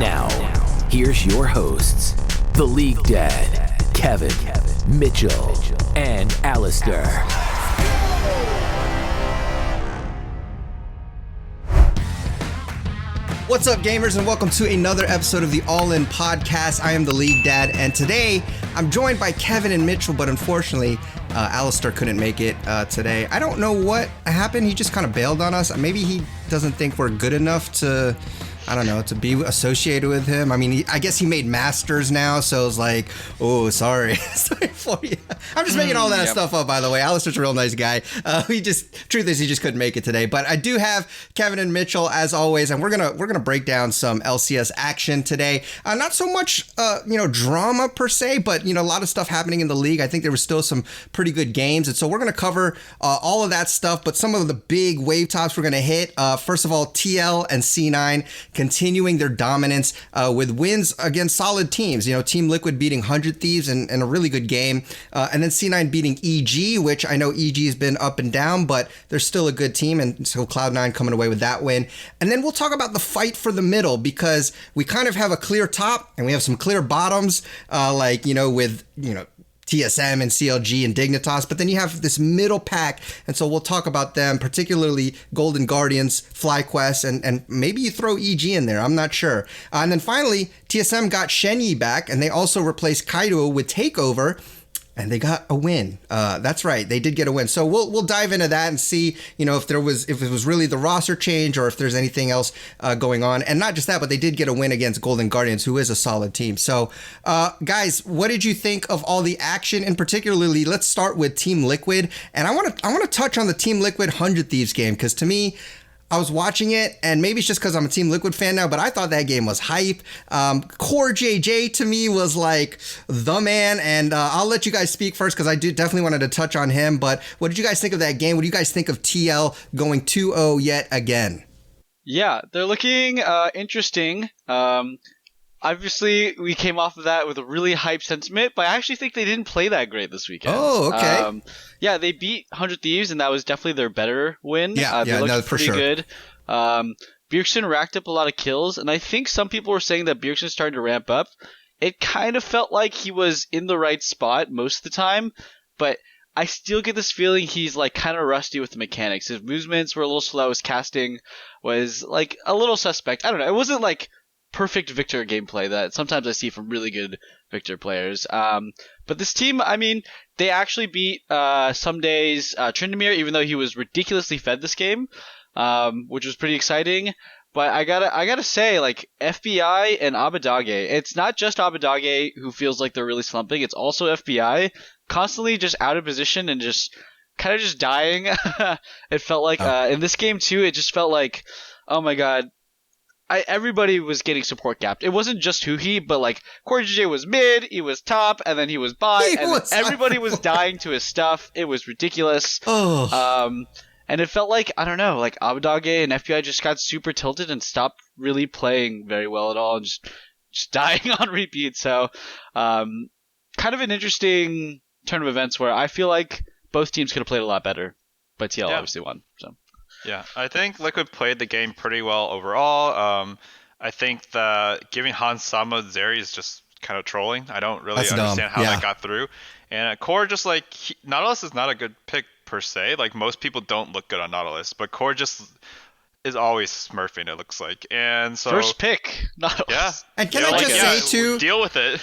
Now, here's your hosts, the League Dad, Kevin, Mitchell, and Alistair. What's up, gamers, and welcome to another episode of the All In Podcast. I am the League Dad, and today I'm joined by Kevin and Mitchell, but unfortunately, Alistair couldn't make it today. I don't know what happened. He just kind of bailed on us. Maybe he doesn't think we're good enough to, I don't know, to be associated with him. I mean, I guess he made Masters now, so it's like, oh, sorry. Sorry for you. I'm just making all that stuff up, by the way. Alistair's a real nice guy. Truth is, he just couldn't make it today. But I do have Kevin and Mitchell, as always, and we're gonna break down some LCS action today. Not so much, drama per se, but, a lot of stuff happening in the league. I think there was still some pretty good games, and so we're gonna cover all of that stuff. But some of the big wave tops we're gonna hit. First of all, TL and C9 continuing their dominance with wins against solid teams. Team Liquid beating 100 Thieves in a really good game. And then C9 beating EG, which I know EG has been up and down, but they're still a good team. And so Cloud9 coming away with that win. And then we'll talk about the fight for the middle, because we kind of have a clear top and we have some clear bottoms, with TSM and CLG and Dignitas, but then you have this middle pack, and so we'll talk about them, particularly Golden Guardians, FlyQuest, and maybe you throw EG in there, I'm not sure. And then finally, TSM got Shenyi back, and they also replaced Kaido with Takeover, and they got a win. That's right, they did get a win. So we'll dive into that and see, if it was really the roster change or if there's anything else going on. And not just that, but they did get a win against Golden Guardians, who is a solid team. So, guys, what did you think of all the action? And particularly, let's start with Team Liquid. And I want to touch on the Team Liquid 100 Thieves game, because to me, I was watching it, and maybe it's just because I'm a Team Liquid fan now, but I thought that game was hype. Core JJ to me was like the man, and I'll let you guys speak first because I definitely wanted to touch on him. But what did you guys think of that game? What do you guys think of TL going 2-0 yet again? Yeah, they're looking interesting. Obviously, we came off of that with a really hype sentiment, but I actually think they didn't play that great this weekend. Oh, okay. They beat 100 Thieves, and that was definitely their better win. They looked pretty good. Bjergsen racked up a lot of kills, and I think some people were saying that Bjergsen's starting to ramp up. It kind of felt like he was in the right spot most of the time, but I still get this feeling he's like kind of rusty with the mechanics. His movements were a little slow. His casting was like a little suspect. I don't know. It wasn't like perfect Victor gameplay that sometimes I see from really good Victor players. But this team, I mean, they actually beat some days Tryndamere, even though he was ridiculously fed this game, which was pretty exciting. But I gotta say, like, FBI and Abadage, it's not just Abadage who feels like they're really slumping, it's also FBI constantly just out of position and just kind of just dying. It felt like in this game too, it just felt like, oh my god, everybody was getting support gapped. It wasn't just Huhi, but like Core JJ was mid, he was top, and then he was bot, everybody was dying to his stuff. It was ridiculous. And it felt like, I don't know, like Abadage and FBI just got super tilted and stopped really playing very well at all and just dying on repeat. So kind of an interesting turn of events where I feel like both teams could have played a lot better, but TL obviously won. So. Yeah, I think Liquid played the game pretty well overall. I think that giving Han Sama Zeri is just kind of trolling. I don't really understand how that got through. And Core just Nautilus is not a good pick per se. Like, most people don't look good on Nautilus, but Core just is always smurfing, it looks like. And so first pick, Nautilus. Yeah. And can I just say too, deal with it.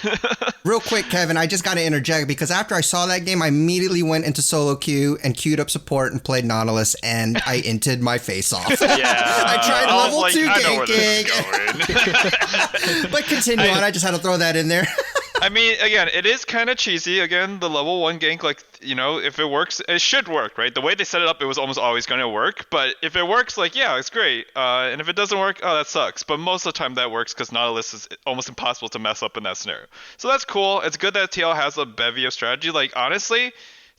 Real quick, Kevin, I just got to interject, because after I saw that game, I immediately went into solo queue and queued up support and played Nautilus, and I inted my face off. Yeah. I tried level 2 ganking. But continue on, I just had to throw that in there. I mean, again, it is kind of cheesy. Again, the level 1 gank, like, if it works, it should work, right? The way they set it up, it was almost always going to work. But if it works, like, yeah, it's great. And if it doesn't work, oh, that sucks. But most of the time that works, because Nautilus is almost impossible to mess up in that scenario. So that's cool. It's good that TL has a bevy of strategy. Like, honestly,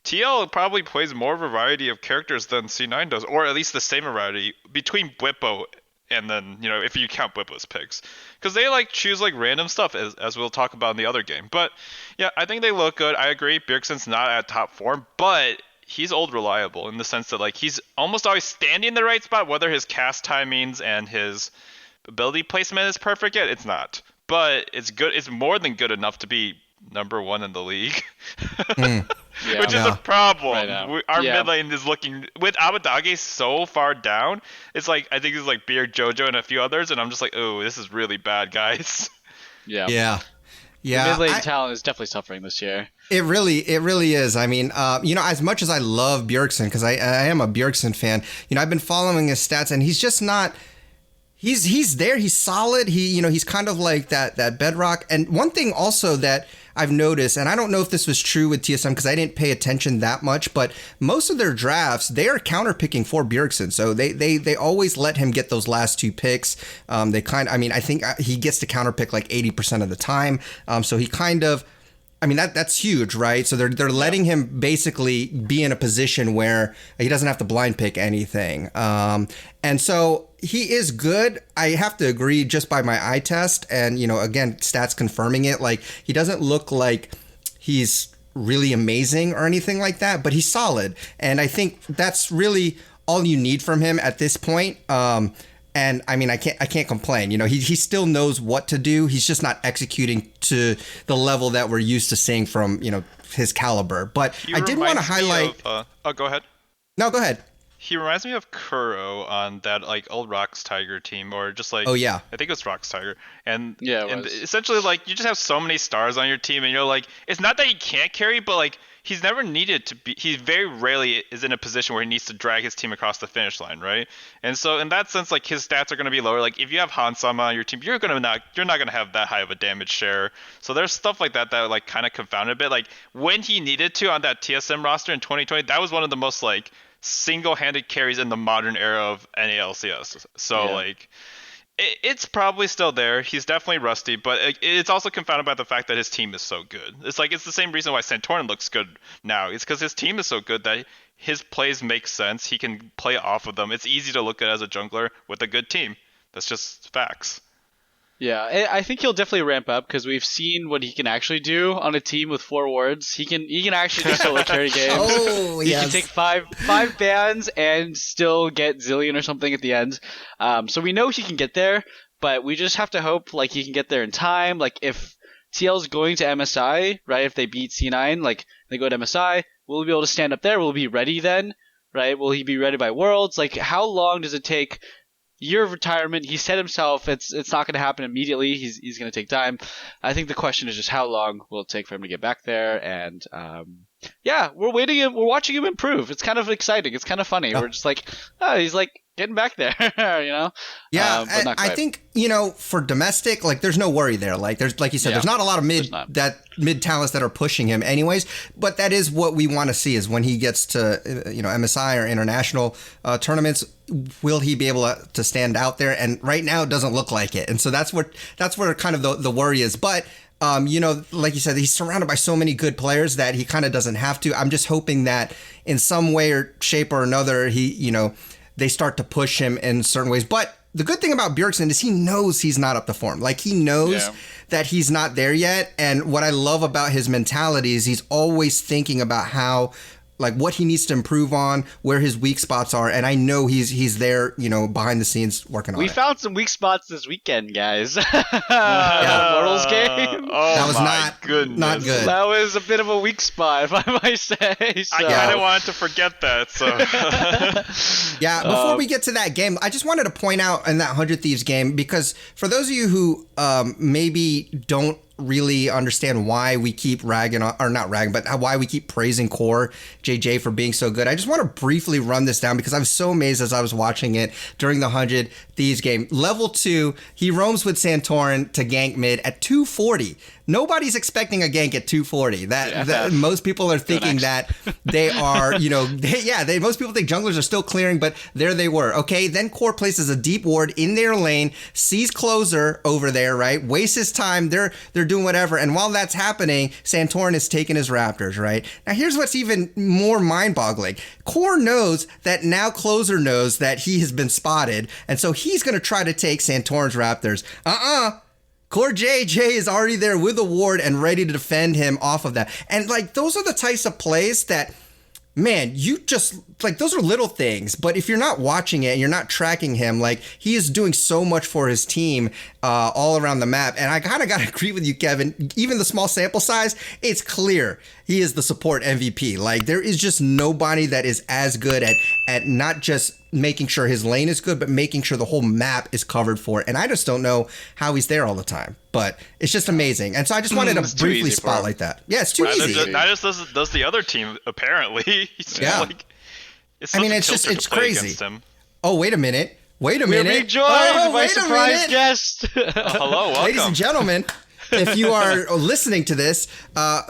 TL probably plays more of a variety of characters than C9 does, or at least the same variety between Bwipo and then, if you count Bwipo's picks. Because they, choose, random stuff, as we'll talk about in the other game. But, yeah, I think they look good. I agree, Bjergsen's not at top form, but he's old reliable in the sense that, he's almost always standing in the right spot, whether his cast timings and his ability placement is perfect yet. It's not, but it's good. It's more than good enough to be number 1 in the league, which is a problem. Right now. Our mid lane is looking with Abadage so far down. It's like I think it's like Beer, Jojo, and a few others, and I'm just like, oh, this is really bad, guys. Yeah. The mid lane talent is definitely suffering this year. It really is. I mean, as much as I love Bjergsen, because I am a Bjergsen fan, I've been following his stats, and he's just not. He's there. He's solid. He's kind of like that bedrock. And one thing also that I've noticed, and I don't know if this was true with TSM because I didn't pay attention that much, but most of their drafts, they are counterpicking for Bjergsen. So they always let him get those last 2 picks. I think he gets to counterpick like 80% of the time. So he kind of, that's huge, right? So they're letting him basically be in a position where he doesn't have to blind pick anything. And so he is good. I have to agree just by my eye test. And, again, stats confirming it. Like, he doesn't look like he's really amazing or anything like that, but he's solid. And I think that's really all you need from him at this point. And I can't complain. He still knows what to do. He's just not executing to the level that we're used to seeing from, his caliber. But I did want to highlight. Go ahead. No, go ahead. He reminds me of Kuro on that like old Rocks Tiger team, or just like, oh yeah, I think it was Rocks Tiger, and was. Essentially like you just have so many stars on your team, and you're like, it's not that he can't carry, but like he's never needed to be. He very rarely is in a position where he needs to drag his team across the finish line, right? And so in that sense, like his stats are going to be lower. Like if you have Hansama on your team, you're not going to have that high of a damage share. So there's stuff like that like kind of confounded a bit. Like when he needed to on that TSM roster in 2020, that was one of the most like single-handed carries in the modern era of NALCS. So like it's probably still there. He's definitely rusty, but it's also confounded by the fact that his team is so good. It's the same reason why Santorin looks good now. It's because his team is so good that his plays make sense. He can play off of them. It's easy to look at as a jungler with a good team. That's just facts. Yeah, I think he'll definitely ramp up because we've seen what he can actually do on a team with 4 wards. He can actually do solo carry games. Oh, he can take five bans and still get Zillion or something at the end. So we know he can get there, but we just have to hope like he can get there in time. Like if TL's going to MSI, right? If they beat C9, like they go to MSI, will we be able to stand up there? Will he be ready then? Right? Will he be ready by Worlds? Like how long does it take? Year of retirement. He said himself it's not going to happen immediately. He's going to take time. I think the question is just how long will it take for him to get back there. And we're watching him improve. It's kind of exciting. It's kind of funny. We're just like, oh, he's like getting back there, Yeah, but not I quite. think for domestic, like there's no worry there. Like there's like you said, there's not a lot of mid talents that are pushing him, anyways. But that is what we want to see is when he gets to MSI or international tournaments. Will he be able to stand out there? And right now it doesn't look like it. And so that's where kind of the worry is. But like you said, he's surrounded by so many good players that he kind of doesn't have to. I'm just hoping that in some way or shape or another, they start to push him in certain ways. But the good thing about Bjergsen is he knows he's not up to form. Like he knows that he's not there yet. And what I love about his mentality is he's always thinking about how like what he needs to improve on, where his weak spots are, and I know he's there, behind the scenes working on it. We found some weak spots this weekend, guys. Immortals game. Oh, that was not good. That was a bit of a weak spot, if I might say. So. I kind of wanted to forget that. So yeah, before we get to that game, I just wanted to point out in that 100 Thieves game, because for those of you who maybe don't really understand why we keep why we keep praising Core JJ for being so good. I just want to briefly run this down because I was so amazed as I was watching it during the 100 Thieves game. Level 2, he roams with Santorin to gank mid at 240. Nobody's expecting a gank at 240. That most people are thinking that they are, most people think junglers are still clearing, but there they were. Okay, then Core places a deep ward in their lane, sees Closer over there, right? Wastes his time. They're doing whatever, and while that's happening, Santorin is taking his Raptors, right? Now here's what's even more mind-boggling. Core knows that now Closer knows that he has been spotted, and so he's going to try to take Santorin's Raptors. Core JJ is already there with a ward and ready to defend him off of that. And like those are the types of plays that man, you just like those are little things, but if you're not watching it and you're not tracking him, like he is doing so much for his team all around the map. And I kind of got to agree with you, Kevin. Even the small sample size, it's clear he is the support MVP. Like there is just nobody that is as good at not just making sure his lane is good, but making sure the whole map is covered for it. And I just don't know how he's there all the time, but it's just amazing. And so I just wanted to briefly spotlight that. Yeah, it's too easy. Not just does the other team, apparently. Yeah. Like, I mean, it's crazy. Oh, wait a minute. We're being joined by surprise guest. Hello, welcome. Ladies and gentlemen, if you are listening to this,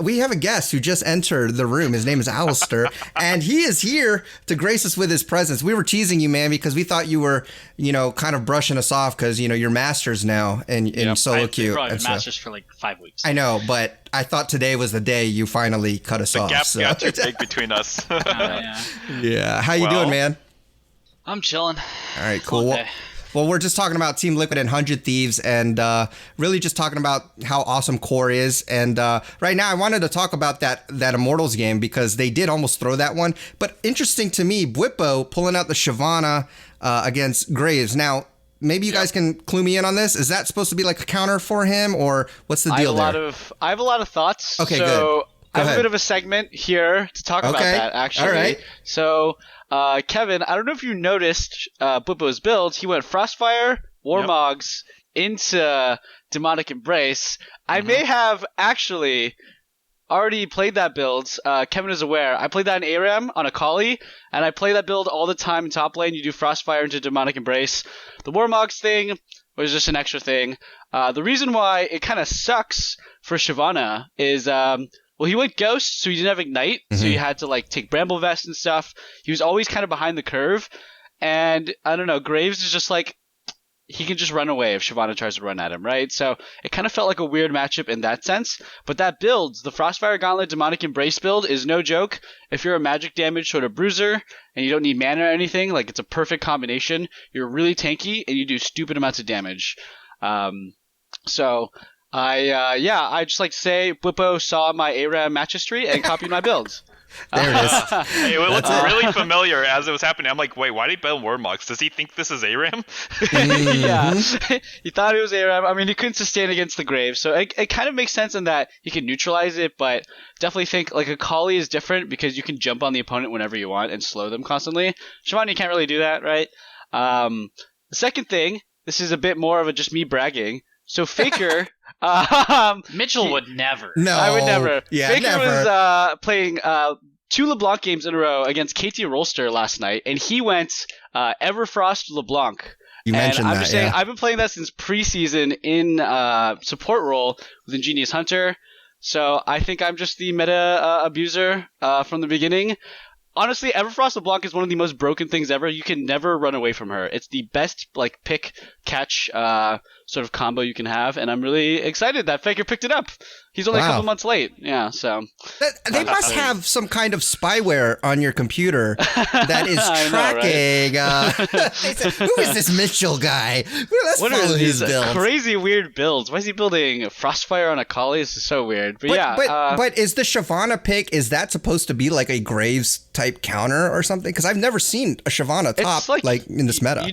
we have a guest who just entered the room. His name is Alistair, and he is here to grace us with his presence. We were teasing you, man, because we thought you were, kind of brushing us off because, you're masters now in solo queue. I've been masters for like 5 weeks. I know, but I thought today was the day you finally cut us off. The gap got too big between us. Yeah. How you doing, man? I'm chilling. All right, cool. Well, we're just talking about Team Liquid and 100 Thieves and really just talking about how awesome Core is. And right now I wanted to talk about that Immortals game because they did almost throw that one. But interesting to me, Bwipo pulling out the Shyvana against Graves. Now, maybe you guys can clue me in on this. Is that supposed to be like a counter for him or what's the deal there? I have a lot of thoughts. Okay, so good. I have a bit of a segment here to talk about that, actually. All right. So, Kevin, I don't know if you noticed Bwipo's builds. He went Frostfire, Warmogs into Demonic Embrace. I may have actually already played that build. Kevin is aware. I played that in ARAM on Akali, and I play that build all the time in top lane. You do Frostfire into Demonic Embrace. The Warmogs thing was just an extra thing. The reason why it kind of sucks for Shyvana is... well, he went Ghost, so he didn't have Ignite, so he had to take Bramble Vest and stuff. He was always kind of behind the curve, and I don't know, Graves is just he can just run away if Shyvana tries to run at him, right? So it kind of felt like a weird matchup in that sense, but that build, the Frostfire Gauntlet Demonic Embrace build, is no joke. If you're a magic damage sort of bruiser, and you don't need mana or anything, it's a perfect combination. You're really tanky, and you do stupid amounts of damage. I just like to say Bwipo saw my ARAM match history and copied my builds. There it is. Hey, it looked really familiar as it was happening. I'm like, wait, why did he build Warmogs? Does he think this is ARAM? Yeah, he thought it was ARAM. I mean, he couldn't sustain against the Graves, so it kind of makes sense in that he can neutralize it, but definitely think Akali is different because you can jump on the opponent whenever you want and slow them constantly. Shyvana, you can't really do that, right? The second thing, this is a bit more of just me bragging. So Faker... Mitchell would never. No, I would never. Yeah, Faker never. was playing 2 LeBlanc games in a row against KT Rolster last night, and he went Everfrost LeBlanc. You mentioned I'm that, just saying, yeah. I've been playing that since preseason in support role with Ingenious Hunter, so I think I'm just the meta abuser from the beginning. Honestly, Everfrost LeBlanc is one of the most broken things ever. You can never run away from her. It's the best pick catch sort of combo you can have, and I'm really excited that Faker picked it up. He's only a couple months late. Yeah, so they must have some kind of spyware on your computer that is tracking. They said, who is this Mitchell guy? Let's follow his builds. Crazy weird builds. Why is he building Frostfire on Akali? This is so weird. But is the Shyvana pick, is that supposed to be like a Graves type counter or something? Because I've never seen a Shyvana top in this meta.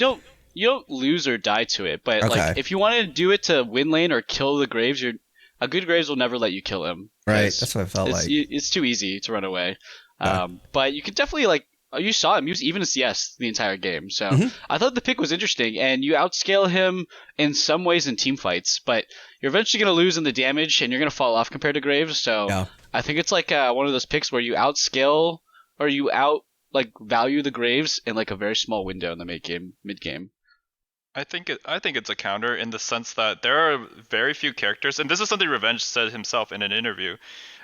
You don't lose or die to it, but if you wanted to do it to win lane or kill the Graves, a good Graves will never let you kill him. Right, that's what I felt like. It's too easy to run away. But you can definitely you saw him use even a CS the entire game. So I thought the pick was interesting, and you outscale him in some ways in team fights, but you're eventually going to lose in the damage, and you're going to fall off compared to Graves. So I think it's one of those picks where you outscale or you value the Graves in a very small window in the mid game. I think it's a counter in the sense that there are very few characters, and this is something Revenge said himself in an interview.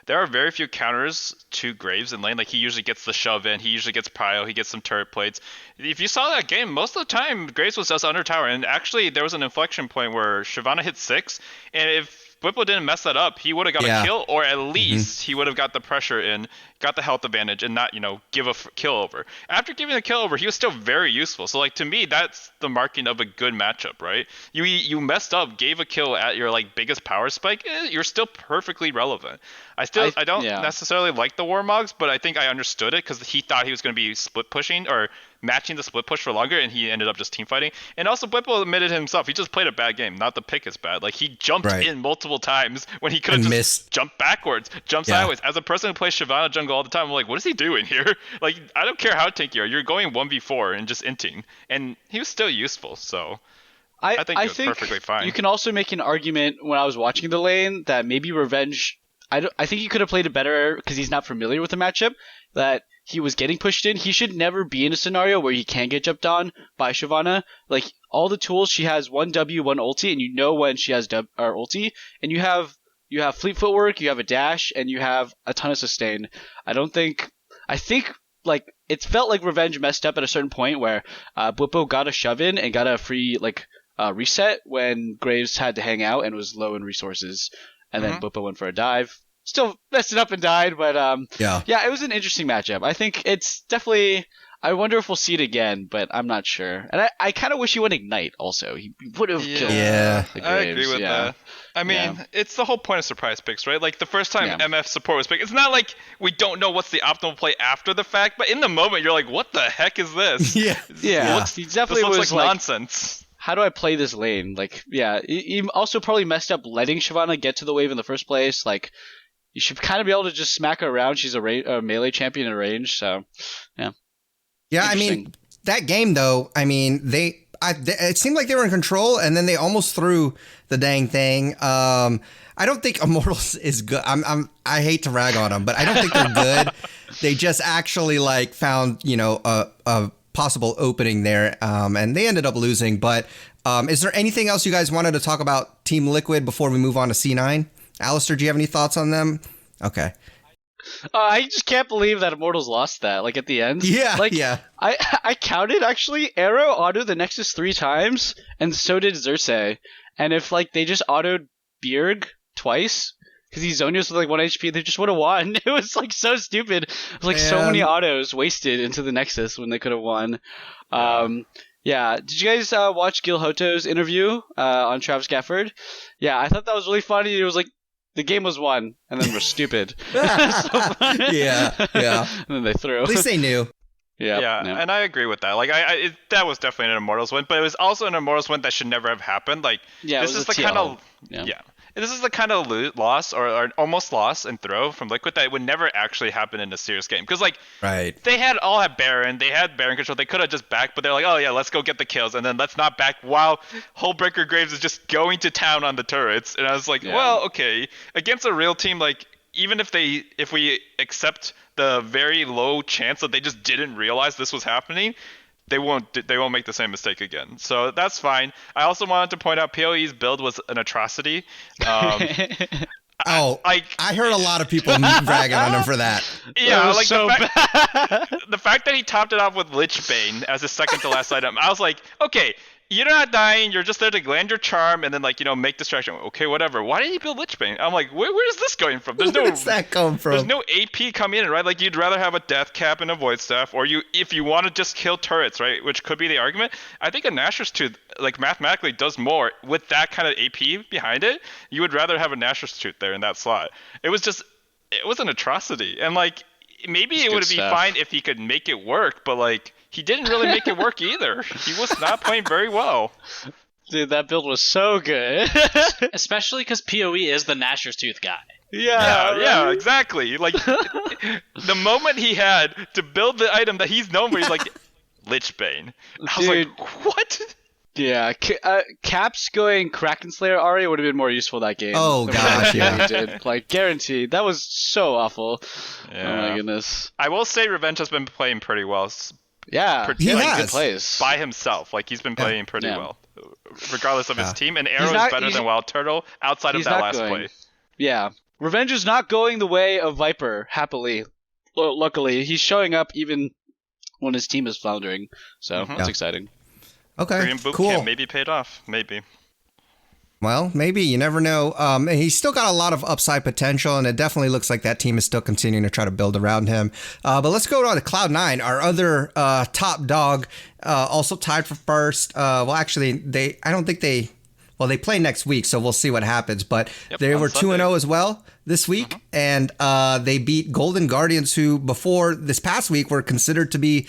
There are very few counters to Graves in lane. He usually gets the shove in, he usually gets prio, he gets some turret plates. If you saw that game, most of the time Graves was just under tower, and actually there was an inflection point where Shyvana hit 6, and if Bwipo didn't mess that up, he would have got a kill, or at least he would have got the pressure in, got the health advantage, and not, give a kill over. After giving the kill over, he was still very useful. So, to me, that's the marking of a good matchup, right? You messed up, gave a kill at your, biggest power spike, you're still perfectly relevant. I don't yeah. necessarily like the Warmogs, but I think I understood it because he thought he was going to be split pushing or matching the split push for longer, and he ended up just team fighting. And also, Bwipo admitted himself, he just played a bad game. Not the pick is bad. Like, he jumped in multiple times when he could have just missed. jumped backwards, jumped sideways. As a person who plays Shyvana jungle all the time, I'm like, what is he doing here? Like, I don't care how tanky you are. You're going 1v4 and just inting. And he was still useful, so I think it was perfectly fine. You can also make an argument when I was watching the lane that maybe Revenge. I think he could have played it better because he's not familiar with the matchup. That he was getting pushed in. He should never be in a scenario where he can get jumped on by Shyvana. Like, all the tools, she has one W, one ulti, and you know when she has ulti. And you have fleet footwork, you have a dash, and you have a ton of sustain. I think like it felt like Revenge messed up at a certain point where Bwipo got a shove in and got a free reset when Graves had to hang out and was low in resources, and then Bwipo went for a dive. Still messed it up and died, but it was an interesting matchup. I think it's definitely. I wonder if we'll see it again, but I'm not sure. And I kind of wish he went Ignite also. He would have killed the Graves. I agree with that. I mean, it's the whole point of surprise picks, right? Like, the first time MF support was picked, it's not like we don't know what's the optimal play after the fact, but in the moment, you're like, what the heck is this? He definitely this looks was like nonsense. How do I play this lane? Like, he also probably messed up letting Shyvana get to the wave in the first place. Like, you should kind of be able to just smack her around. She's a melee champion in range, so, yeah. Yeah, I mean, that game, though, I mean, it seemed like they were in control, and then they almost threw the dang thing. I don't think Immortals is good. I hate to rag on them, but I don't think they're good. They just actually, found, a possible opening there, and they ended up losing. But is there anything else you guys wanted to talk about Team Liquid before we move on to C9? Alistair, do you have any thoughts on them? Okay. I just can't believe that Immortals lost that, at the end. Yeah, I counted, actually. Arrow autoed the Nexus 3 times, and so did Xerxes. And if, they just autoed Bjerg twice, because he Zonios with, 1 HP, they just would have won. It was, so stupid. It was, so many autos wasted into the Nexus when they could have won. Yeah. Did you guys watch Gil Hoto's interview on Travis Gafford? Yeah, I thought that was really funny. It was the game was won, and then we're stupid. Yeah. And then they threw. At least they knew. Yeah, and I agree with that. That was definitely an Immortals win, but it was also an Immortals win that should never have happened. This is the kind of this is the kind of loss or almost loss and throw from Liquid that would never actually happen in a serious game. Because they all had Baron, they had Baron control, they could have just backed, but they're like, oh yeah, let's go get the kills, and then let's not back while Hullbreaker Graves is just going to town on the turrets. And I was like, well, okay, against a real team, even if we accept the very low chance that they just didn't realize this was happening, they won't make the same mistake again. So that's fine. I also wanted to point out PoE's build was an atrocity. I heard a lot of people bragging on him for that. Yeah, the fact that he topped it off with Lich Bane as his second to last item, I was like, okay, you're not dying, you're just there to land your charm and then make distraction. Okay, whatever. Why did he build Lich Bane? I'm like, where is this going from? Where does that come from? There's no AP coming in, right? You'd rather have a Death Cap and a Void Staff, or if you want to just kill turrets, right? Which could be the argument. I think a Nashor's Tooth, mathematically does more with that kind of AP behind it. You would rather have a Nashor's Tooth there in that slot. It was an atrocity. And maybe it would be fine if he could make it work, but he didn't really make it work either. He was not playing very well. Dude, that build was so good. Especially because PoE is the Nashor's Tooth guy. Yeah, exactly. The moment he had to build the item that he's known for, he's like, Lich Bane. I was like, what? Yeah, Caps going Kraken Slayer Ari would have been more useful that game. Oh gosh, yeah. Did. Guaranteed. That was so awful. Yeah. Oh my goodness. I will say Revenge has been playing pretty well. Yeah, he has. Good plays. By himself. He's been playing pretty well, regardless of his team. And Arrow is better than Wild Turtle outside of that last play. Yeah. Revenge is not going the way of Viper, happily. Luckily, he's showing up even when his team is floundering. So, that's exciting. Okay, Korean boot cool. camp maybe paid off. Maybe. Well, maybe. You never know. He's still got a lot of upside potential, and it definitely looks like that team is still continuing to try to build around him. But let's go on to Cloud9, our other top dog, also tied for first. Well, actually, I don't think they well, they play next week, so we'll see what happens. But they on were Sunday. 2-0 as well this week, and they beat Golden Guardians, who before this past week were considered to be,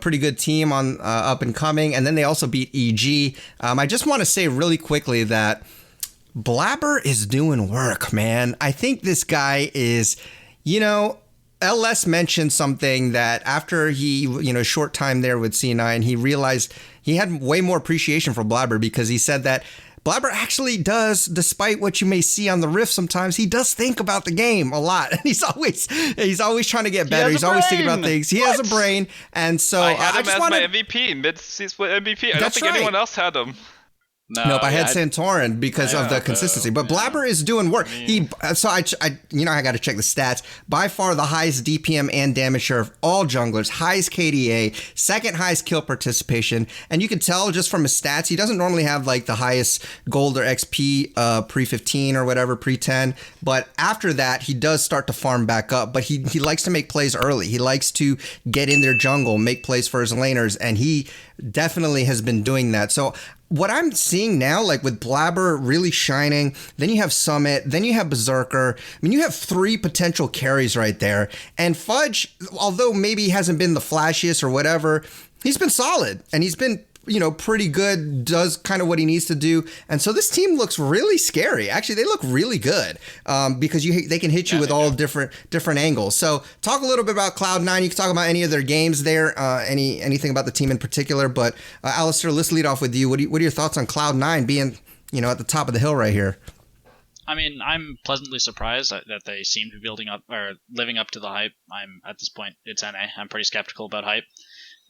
pretty good team on up and coming. And then they also beat EG. I just want to say really quickly that Blaber is doing work, man. I think this guy is, LS mentioned something that after he, short time there with C9, he realized he had way more appreciation for Blaber, because he said that Blaber actually does, despite what you may see on the Rift sometimes, he does think about the game a lot. And he's always trying to get better. He's always thinking about things. He has a brain. And so I had him just as wanted, my MVP, mid-season split MVP. I don't That's think right. anyone else had him. Nope, I had Santorin because of the consistency. But Blaber is doing work. I got to check the stats. By far the highest DPM and damage share of all junglers, highest KDA, second highest kill participation. And you can tell just from his stats, he doesn't normally have like the highest gold or XP pre-15 or whatever, pre-10. But after that, he does start to farm back up. But he likes to make plays early. He likes to get in their jungle, make plays for his laners. And he definitely has been doing that. So what I'm seeing now, like with Blaber really shining, then you have Summit, then you have Berserker. I mean, you have 3 potential carries right there. And Fudge, although maybe he hasn't been the flashiest or whatever, he's been solid. And he's been, pretty good, does kind of what he needs to do. And so this team looks really scary. Actually, they look really good because they can hit you with all different angles. So talk a little bit about Cloud9. You can talk about any of their games there, anything about the team in particular. But Alistair, let's lead off with you. What are your thoughts on Cloud9 being, at the top of the hill right here? I mean, I'm pleasantly surprised that they seem to be building up or living up to the hype. I'm at this point, it's NA. I'm pretty skeptical about hype.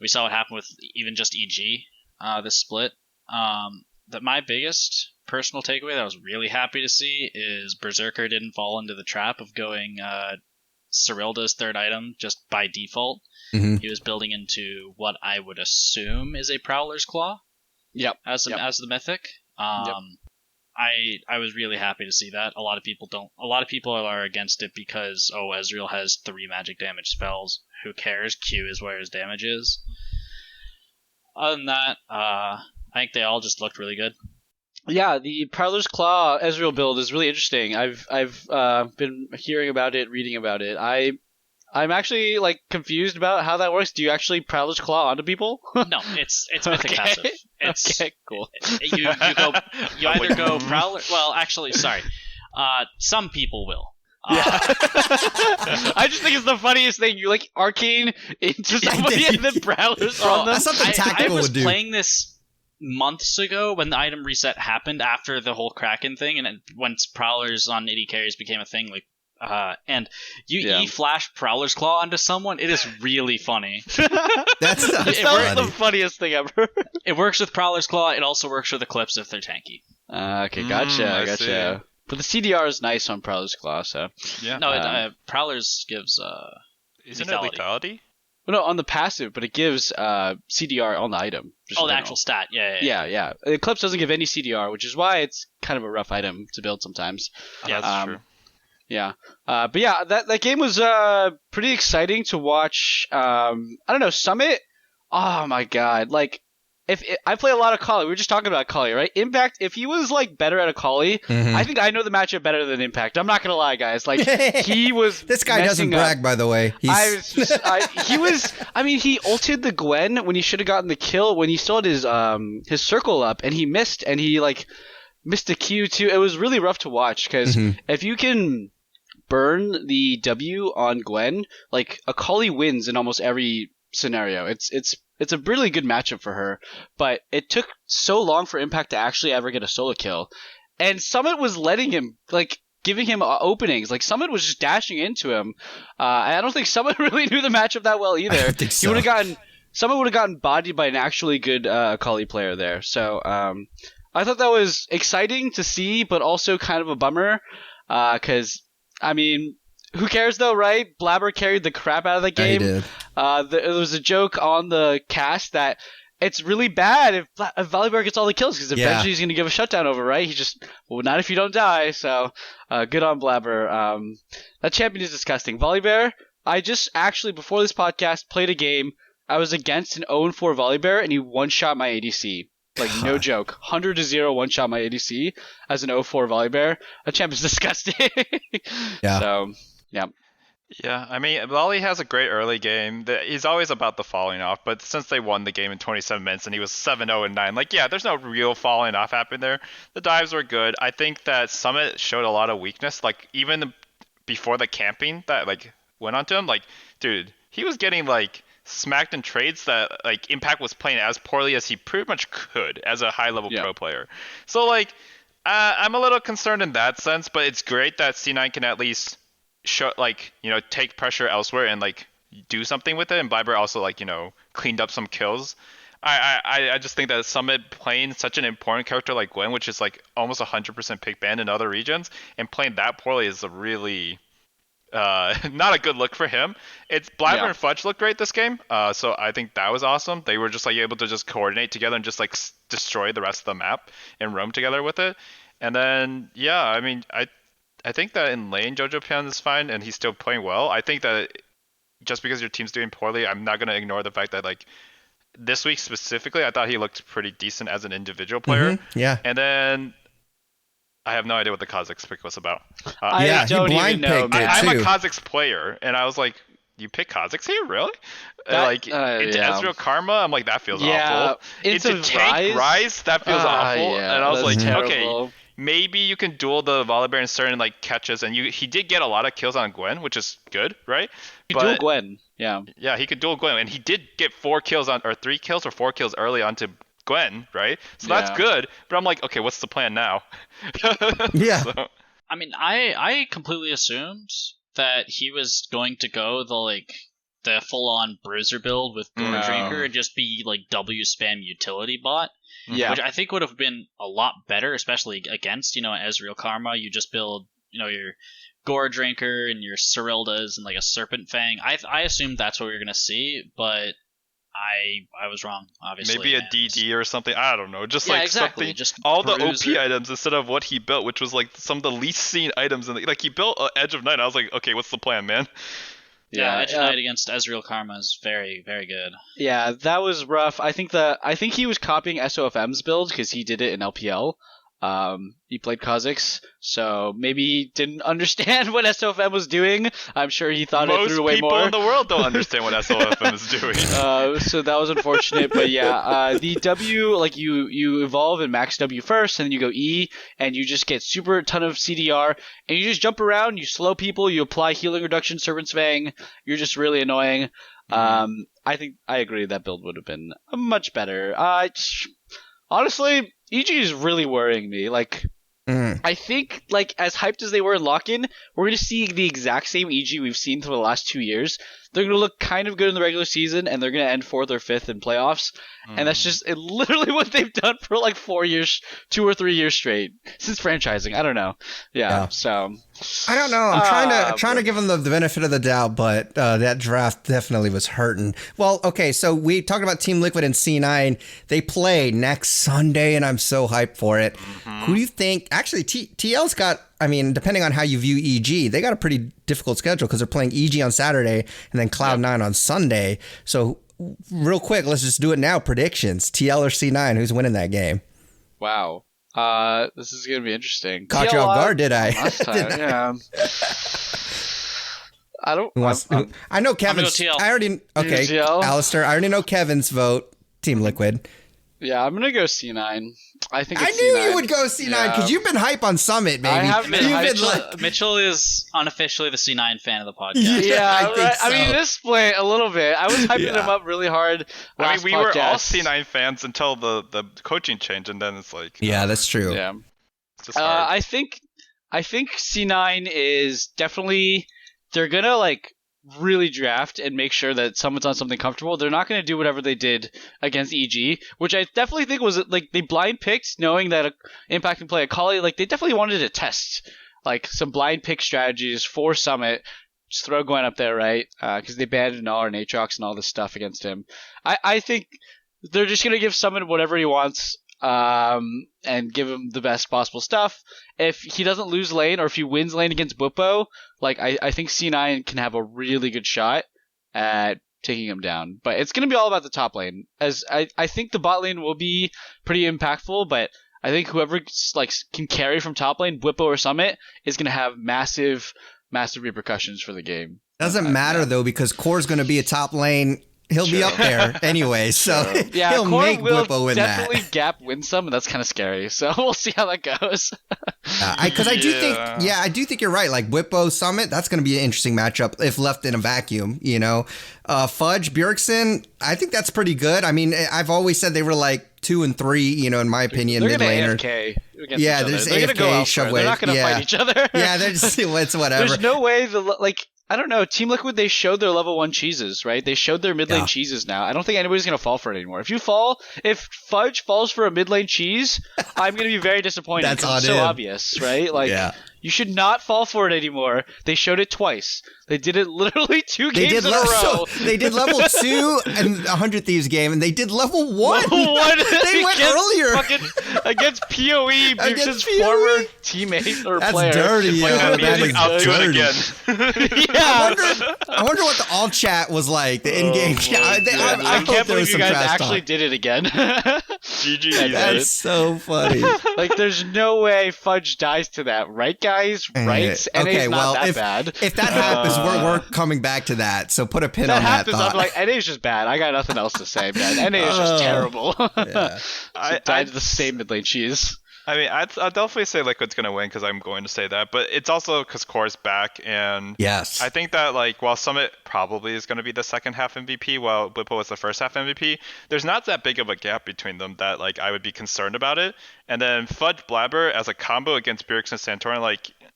We saw what happened with even just EG. This split. That my biggest personal takeaway that I was really happy to see is Berserker didn't fall into the trap of going Cyrilda's third item just by default. Mm-hmm. He was building into what I would assume is a Prowler's Claw. Yep. As the mythic. Yep. I was really happy to see that. A lot of people are against it because Ezreal has 3 magic damage spells. Who cares? Q is where his damage is. Other than that, I think they all just looked really good. Yeah, the Prowler's Claw Ezreal build is really interesting. I've been hearing about it, reading about it. I'm actually confused about how that works. Do you actually Prowler's Claw onto people? No, it's mythic passive. It's okay, cool. You either go Prowler. Well, actually, sorry. Some people will. Yeah. I just think it's the funniest thing. You Arcane into somebody and then Prowlers on them. That's something tactical I was would do. playing this months ago when the item reset happened after the whole Kraken thing, and once Prowlers on AD carries became a thing, and you flash Prowler's Claw onto someone, it is really funny. That's the funniest thing ever. It works with Prowler's Claw. It also works with Eclipse if they're tanky. Okay, gotcha. See. But the CDR is nice on Prowler's Claw, so... Yeah. No, Prowler's gives Isn't lethality. it lethality? Well, no, on the passive, but it gives CDR on the item. The actual stat. Yeah. Eclipse doesn't give any CDR, which is why it's kind of a rough item to build sometimes. Yeah, that's true. Yeah. But yeah, that game was pretty exciting to watch. I don't know, Summit? Oh my god. If I play a lot of Akali, we were just talking about Akali, right? Impact, if he was better at Akali, I think I know the matchup better than Impact. I'm not gonna lie, guys. He was. This guy doesn't brag, by the way. He ulted the Gwen when he should have gotten the kill when he still had his circle up, and he missed, and he missed a Q too. It was really rough to watch because if you can burn the W on Gwen, Akali wins in almost every scenario. It's a really good matchup for her, but it took so long for Impact to actually ever get a solo kill. And Summit was letting him, giving him openings. Summit was just dashing into him. I don't think Summit really knew the matchup that well either. I don't think so. Summit would have gotten bodied by an actually good Akali player there. So I thought that was exciting to see, but also kind of a bummer. Because, who cares though, right? Blaber carried the crap out of the game. Yeah, he did. There was a joke on the cast that it's really bad if Volibear gets all the kills because eventually he's going to give a shutdown over, right? Not if you don't die. So good on Blaber. That champion is disgusting. Volibear, I just actually, before this podcast, played a game. I was against an 0-4 Volibear and he one-shot my ADC. Like, no joke. 100-0 one-shot my ADC as an 0-4 Volibear. That champ is disgusting. Yeah. So, yeah. Yeah, I mean, Volley has a great early game. He's always about the falling off, but since they won the game in 27 minutes and he was 7-0 and 9, like, yeah, there's no real falling off happening there. The dives were good. I think that Summit showed a lot of weakness, like, even before the camping that, like, went onto him. Like, dude, he was getting, like, smacked in trades that, like, Impact was playing as poorly as he pretty much could as a high-level pro player. So, like, I'm a little concerned in that sense, but it's great that C9 can at least show, like, you know, take pressure elsewhere and, like, do something with it. And Blaber also, like, you know, cleaned up some kills. I just think that Summit playing such an important character like Gwen, which is like almost 100% pick ban in other regions, and playing that poorly is a really not a good look for him. It's Blaber and Fudge looked great this game, so I think that was awesome. They were just like able to just coordinate together and just like destroy the rest of the map and roam together with it. And then I mean I think that in lane Jojopyun is fine and he's still playing well. I think that just because your team's doing poorly, I'm not gonna ignore the fact that, like, this week specifically, I thought he looked pretty decent as an individual player. Mm-hmm. Yeah. And then I have no idea what the Kha'Zix pick was about. I don't he blind even know. picked it I'm a too. Kha'Zix player, and I was like, "You pick Kha'Zix here, really?" Into Ezreal Karma, I'm like, that feels awful. Into Tank Rise, that feels awful. And I was like, terrible. okay, maybe you can duel the Volibear in certain like catches, and he did get a lot of kills on Gwen, which is good, right? You duel Gwen, yeah, he could duel Gwen, and he did get 3 kills or 4 kills early onto Gwen, right? So that's good. But I'm like, okay, what's the plan now? Yeah. So. I mean, I completely assumed that he was going to go the full-on bruiser build with Gore Drinker and just be like W spam utility bot. Yeah. Which I think would have been a lot better, especially against, Ezreal Karma. You just build, your Gore Drinker and your Cyrildas and like a Serpent Fang. I assumed that's what we were going to see, but I was wrong, obviously. Maybe a DD or something. I don't know. Just exactly. something. Just all the bruiser. OP items instead of what he built, which was like some of the least seen items. Like he built Edge of Night. I was like, okay, what's the plan, man? Yeah, Edge of Night against Ezreal Karma is very, very good. Yeah, that was rough. I think he was copying SOFM's build because he did it in LPL. He played Kha'Zix, so maybe he didn't understand what SOFM was doing. I'm sure he thought it through way more. Most people in the world don't understand what SOFM is doing. So that was unfortunate, but yeah, the W, like you evolve in max W first, and then you go E, and you just get super ton of CDR, and you just jump around, you slow people, you apply healing reduction, Serpent's Fang, you're just really annoying. I think I agree that build would have been much better. Honestly, EG is really worrying me. Like, I think, like, as hyped as they were in lock-in, we're going to see the exact same EG we've seen for the last 2 years. They're going to look kind of good in the regular season, and they're going to end 4th or 5th in playoffs. And that's just literally what they've done for, like, 4 years, 2 or 3 years straight. Since franchising. I don't know. Yeah. So... I don't know. I'm trying to give them the benefit of the doubt, but that draft definitely was hurting. Well, okay, so we talked about Team Liquid and C9. They play next Sunday, and I'm so hyped for it. Who do you think? Actually, TL's got, I mean, depending on how you view EG, they got a pretty difficult schedule because they're playing EG on Saturday and then Cloud9 on Sunday. So, real quick, let's just do it now. Predictions: TL or C9? Who's winning that game? Wow. This is gonna be interesting. Caught you off guard, did I? Last time, yeah. I don't. I know Kevin's. I'm gonna go TL. I already. Okay, TL? Alistair. I already know Kevin's vote. Team Liquid. Yeah, I'm gonna go C9. I think I it's knew C9. you would go C9 because you've been hype on Summit, baby. I have been You've Mitchell is unofficially the C9 fan of the podcast. Yeah, I think right. so. I mean, this point a little bit. I was hyping him up really hard. I mean, we were all podcast. C9 fans until the coaching change, and then it's like, Yeah, that's true. Yeah. it's just hard. I think C9 is definitely, they're gonna like really draft and make sure that someone's on something comfortable. They're not gonna do whatever they did against EG, which I definitely think was like they blind picked, knowing that Impact can play a Kali. Like they definitely wanted to test like some blind pick strategies for Summit. Just throw Gwen up there, right? Because they banned Gnar and Aatrox and all this stuff against him. I think they're just gonna give Summit whatever he wants. And give him the best possible stuff. If he doesn't lose lane, or if he wins lane against Bwipo, like I think C9 can have a really good shot at taking him down. But it's going to be all about the top lane. As I think the bot lane will be pretty impactful, but I think whoever can carry from top lane, Bwipo or Summit, is going to have massive repercussions for the game. Doesn't matter though, because Core's going to be a top lane. He'll be up there anyway, so he'll Core make Bwipo win that. definitely gap win some, and that's kind of scary. So we'll see how that goes. Because I do think you're right. Like Bwipo Summit, that's going to be an interesting matchup if left in a vacuum. Fudge Bjergsen, I think that's pretty good. I mean, I've always said they were like 2 and 3. In my opinion, they're mid laner. AFK against Yeah, each they're other. just They're going to go AFK, elsewhere. shove They're not going to fight each other. Yeah, they're just it's whatever. There's no way I don't know. Team Liquid, they showed their level 1 cheeses, right? They showed their mid lane cheeses now. I don't think anybody's going to fall for it anymore. If Fudge falls for a mid lane cheese, I'm going to be very disappointed. That's it's so obvious, right? You should not fall for it anymore. They showed it twice. They did it literally 2 games in a row. They did level 2 in 100 Thieves game, and they did level 1. Level 1. They went earlier. Against PoE, Bjergsen's former teammate or player. That's dirty. That is I'll do it again. Yeah. I wonder what the all chat was like, the in-game chat. I can't believe you guys actually did it again. GG. That's so funny. There's no way Fudge dies to that. Right, guys? Right? Okay, not that bad. If that happens, we're coming back to that. So put a pin on that thought. I'm like, NA is just bad. I got nothing else to say, man. NA is just terrible. Yeah. I died to the same mid lane cheese. I mean, I'll definitely say Liquid's going to win because I'm going to say that. But it's also because Core's back. And yes, I think that, while Summit probably is going to be the second half MVP, while Bwipo was the first half MVP, there's not that big of a gap between them that, I would be concerned about it. And then Fudge Blaber as a combo against Bjergsen Santorin,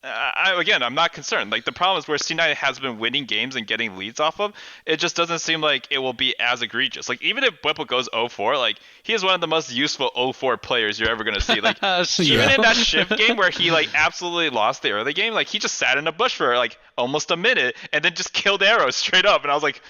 I'm not concerned. The problem is where C9 has been winning games and getting leads off of, it just doesn't seem like it will be as egregious. Even if Bwipo goes 0-4, he is one of the most useful 0-4 players you're ever going to see. Even in that Shiv game where he absolutely lost the early game, he just sat in a bush for almost a minute and then just killed arrows straight up. And I was like,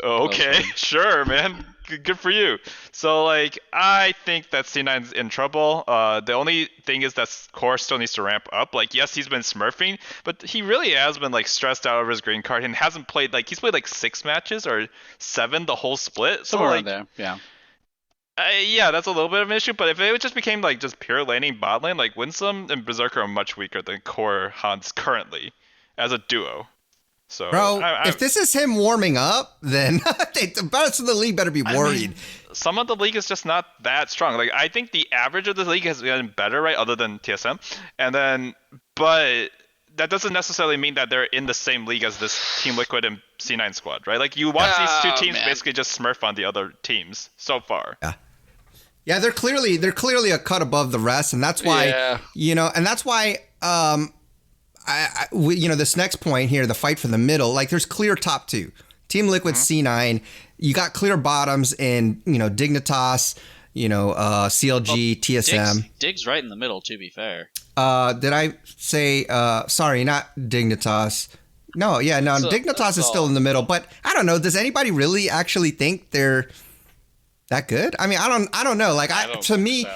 okay, sure, man. Good for you. So I think that C9's in trouble. The only thing is that Core still needs to ramp up. Yes, he's been smurfing, but he really has been stressed out over his green card and hasn't played he's played 6 matches or 7 the whole split. So somewhere around there, yeah. Yeah, that's a little bit of an issue, but if it just became just pure laning bot lane, Winsome and Berserker are much weaker than Core Hans currently as a duo. So, bro, if this is him warming up, then the rest of the league better be worried. I mean, some of the league is just not that strong. I think the average of the league has gotten better, right, other than TSM. But that doesn't necessarily mean that they're in the same league as this Team Liquid and C9 squad, right? You watch these 2 teams basically just smurf on the other teams so far. Yeah, they're clearly a cut above the rest, and that's why and that's why this next point here, the fight for the middle, there's clear top 2. Team Liquid, C9. You got clear bottoms in Dignitas, CLG, TSM. Dig's right in the middle, to be fair. Did I say sorry, not Dignitas? No, Dignitas is still in the middle, but I don't know. Does anybody really actually think they're that good? I mean, I don't know. To me,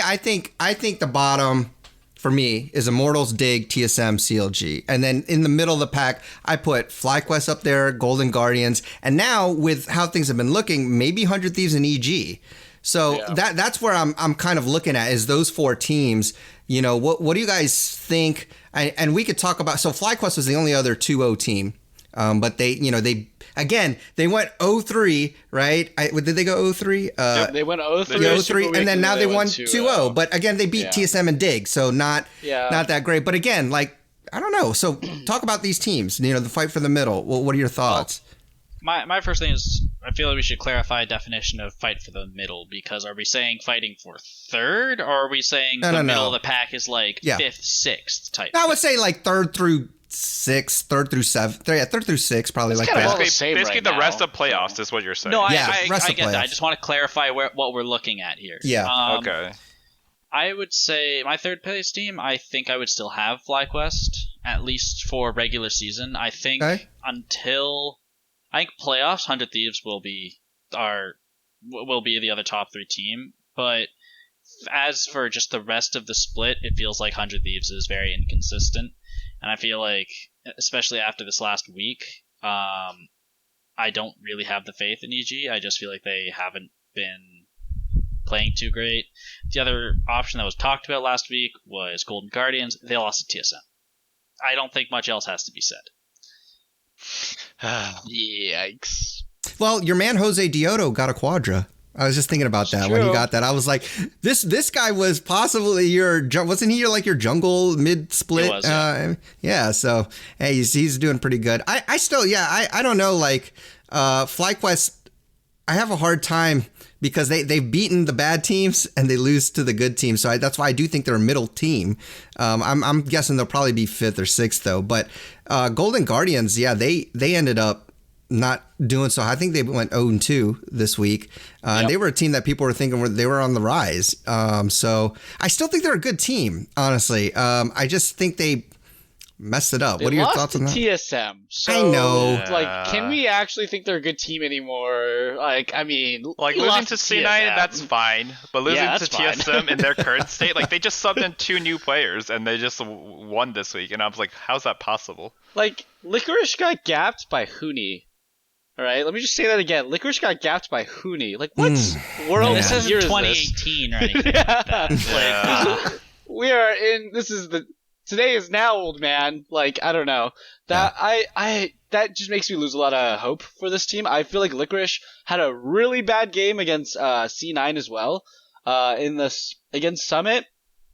I think the bottom for me is Immortals, Dig, TSM, CLG. And then in the middle of the pack, I put FlyQuest up there, Golden Guardians. And now with how things have been looking, maybe 100 Thieves and EG. So that's where I'm kind of looking at is those 4 teams. What do you guys think? And we could talk about, so FlyQuest was the only other 2-0 team. But they went 0-3, right? Did they go 0-3? Yep, they went 0-3. 0-3, and then now they won 2-0. But again, they beat TSM and Dig, so not that great. But again, I don't know. So talk about these teams. The fight for the middle. Well, what are your thoughts? My first thing is I feel like we should clarify a definition of fight for the middle, because are we saying fighting for third, or are we saying middle of the pack is 5th, 6th type? I would say third through 6, third through 7, third through 6, probably it's that. Basically, the rest of playoffs is what you're saying. No, I get that. I just want to clarify what we're looking at here. Yeah. Okay. I would say my third place team, I think I would still have FlyQuest, at least for regular season. I think until playoffs, 100 Thieves will be the other top 3 team. But as for just the rest of the split, it feels like 100 Thieves is very inconsistent. And I feel like, especially after this last week, I don't really have the faith in EG. I just feel like they haven't been playing too great. The other option that was talked about last week was Golden Guardians. They lost to TSM. I don't think much else has to be said. Yikes. Well, your man Jose Dioto got a quadra. I was just thinking about that when he got that. I was like, this guy was possibly wasn't he like your jungle mid split? He was, yeah. So hey, he's doing pretty good. I still, I don't know. Like FlyQuest, I have a hard time because they've beaten the bad teams and they lose to the good teams. So that's why I do think they're a middle team. I'm guessing they'll probably be 5th or 6th though. But Golden Guardians, they ended up not doing so. I think they went 0-2 this week. And they were a team that people were thinking they were on the rise. So I still think they're a good team, honestly. I just think they messed it up. What are your thoughts on that? TSM. So, I know. Like, can we actually think they're a good team anymore? Like, I mean, like losing to C9, that's fine. But losing to TSM in their current state, like they just subbed in 2 new players and they just won this week. And I was like, how's that possible? Like, Licorice got gapped by Huni. All right, let me just say that again. Licorice got gapped by Huni. Like, what world This isn't year is 2018 or anything like that. We are in. Today is now, old man. Like, I don't know. That that just makes me lose a lot of hope for this team. I feel like Licorice had a really bad game against C9 as well. Against Summit,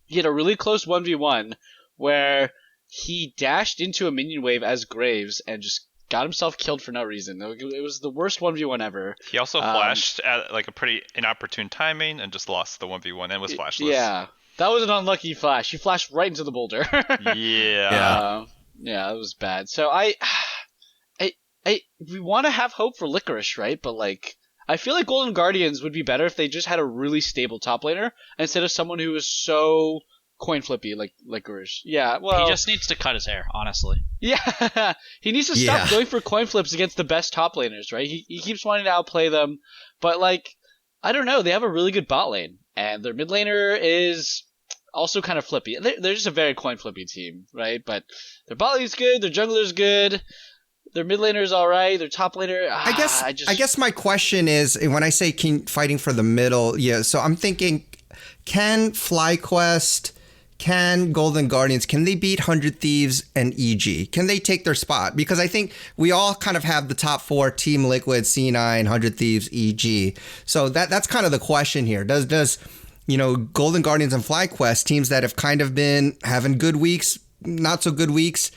he had a really close 1v1 where he dashed into a minion wave as Graves and just got himself killed for no reason. It was the worst 1v1 ever. He also flashed at like a pretty inopportune timing and just lost the 1v1 and was flashless. Yeah. That was an unlucky flash. He flashed right into the boulder. Yeah, that was bad. So we want to have hope for Licorice, right? But like, I feel like Golden Guardians would be better if they just had a really stable top laner instead of someone who is so coin flippy like Licorice. Yeah, well, he just needs to cut his hair, honestly. Yeah, he needs to stop going for coin flips against the best top laners, right? He keeps wanting to outplay them, but like, I don't know. They have a really good bot lane. And their mid laner is also kind of flippy. They're just a very coin flippy team, right? But their bot lane's good, their jungler's good, their mid laner's all right, their top laner. I guess my question is, when I say fighting for the middle, so I'm thinking, can FlyQuest, can Golden Guardians, can they beat 100 Thieves and EG? Can they take their spot? Because I think we all kind of have the top 4: Team Liquid, C9, 100 Thieves, EG. So that's kind of the question here. Does Golden Guardians and FlyQuest, teams that have kind of been having good weeks, not so good weeks,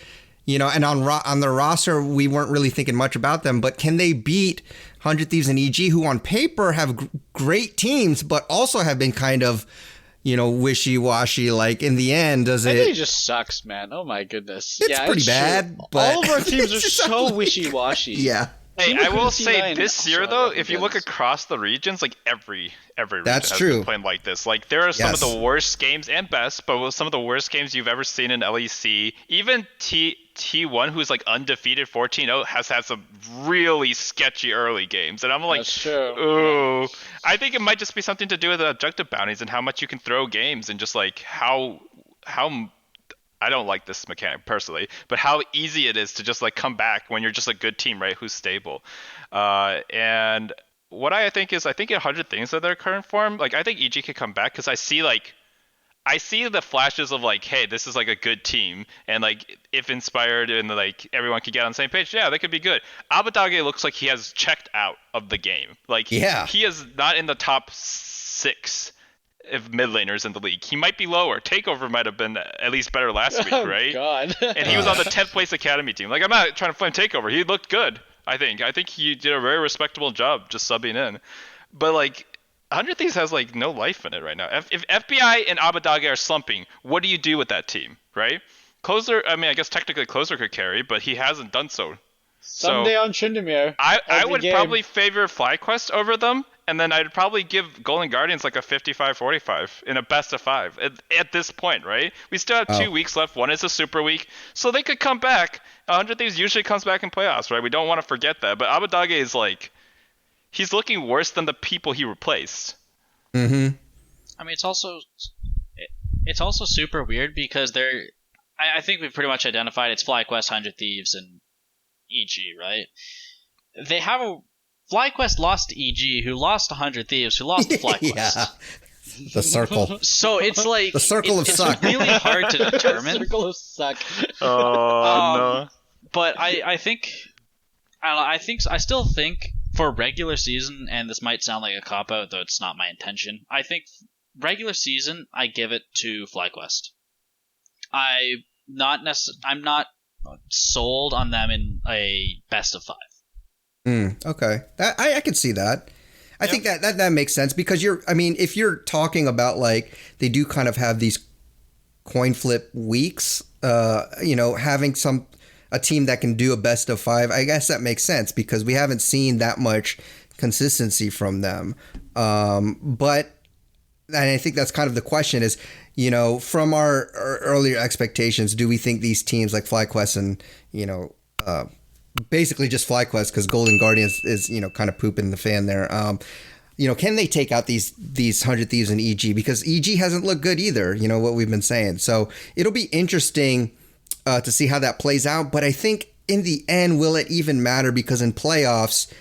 and on their roster, we weren't really thinking much about them, but can they beat 100 Thieves and EG, who on paper have great teams, but also have been kind of wishy-washy? Like, in the end, I think it just sucks, man. Oh my goodness. It's pretty bad, but all of our teams are so wishy-washy. Yeah. Hey, I will say this year though, if you look across the regions, like every region has been playing like this. Like, there are some of the worst games and best, but some of the worst games you've ever seen in LEC. Even T1, who's like undefeated 14-0, has had some really sketchy early games. And I'm like, that's true. Ooh. I think it might just be something to do with the objective bounties and how much you can throw games and just like how I don't like this mechanic personally, but how easy it is to just like come back when you're just a good team, right? Who's stable. And what I think 100 Things of their current form, like I think EG could come back because I see the flashes of like, hey, this is like a good team, and like if inspired and like everyone could get on the same page, yeah, they could be good. Abadage looks like he has checked out of the game. Like, he is not in the top 6 of mid laners in the league. He might be lower. Takeover might have been at least better last week, right? God. And he was on the 10th place academy team. Like, I'm not trying to flame Takeover. He looked good, I think. I think he did a very respectable job just subbing in. But like, 100 Thieves has like no life in it right now. If FBI and Abadage are slumping, what do you do with that team, right? Closer, I mean, I guess technically Closer could carry, but he hasn't done so. Someday on Tryndamere. I would probably favor FlyQuest over them, and then I'd probably give Golden Guardians like a 55-45 in a best of 5 at this point, right? We still have 2 weeks left. One is a super week, so they could come back. 100 Thieves usually comes back in playoffs, right? We don't want to forget that. But Abadage is like, he's looking worse than the people he replaced. Mm-hmm. I mean, it's also super weird because I think we've pretty much identified it's FlyQuest, 100 Thieves, and EG, right? they have a FlyQuest lost to EG, who lost to 100 Thieves, who lost to FlyQuest. Yeah. The circle. So it's like the circle of suck. It's really hard to determine. Circle of suck. Oh no. But I think I still think for regular season, and this might sound like a cop out, though it's not my intention. I think regular season, I give it to FlyQuest. I'm not sold on them in a best of 5. Okay, I could see that. I think that makes sense because if you're talking about like they do kind of have these coin flip weeks, having a team that can do a best of 5, I guess that makes sense because we haven't seen that much consistency from them. But I think that's kind of the question is, from our earlier expectations, do we think these teams like FlyQuest and, basically just FlyQuest because Golden Guardians is, kind of pooping the fan there. Can they take out these 100 Thieves in EG? Because EG hasn't looked good either, what we've been saying. So it'll be interesting to see how that plays out. But I think in the end, will it even matter? Because in playoffs,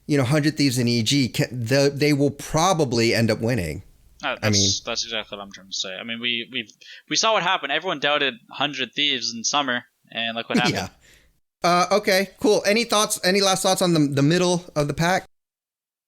100 Thieves in EG, they will probably end up winning. That's exactly what I'm trying to say. I mean, we saw what happened. Everyone doubted 100 Thieves in summer, and look what happened. Yeah. Okay, cool. Any last thoughts on the middle of the pack?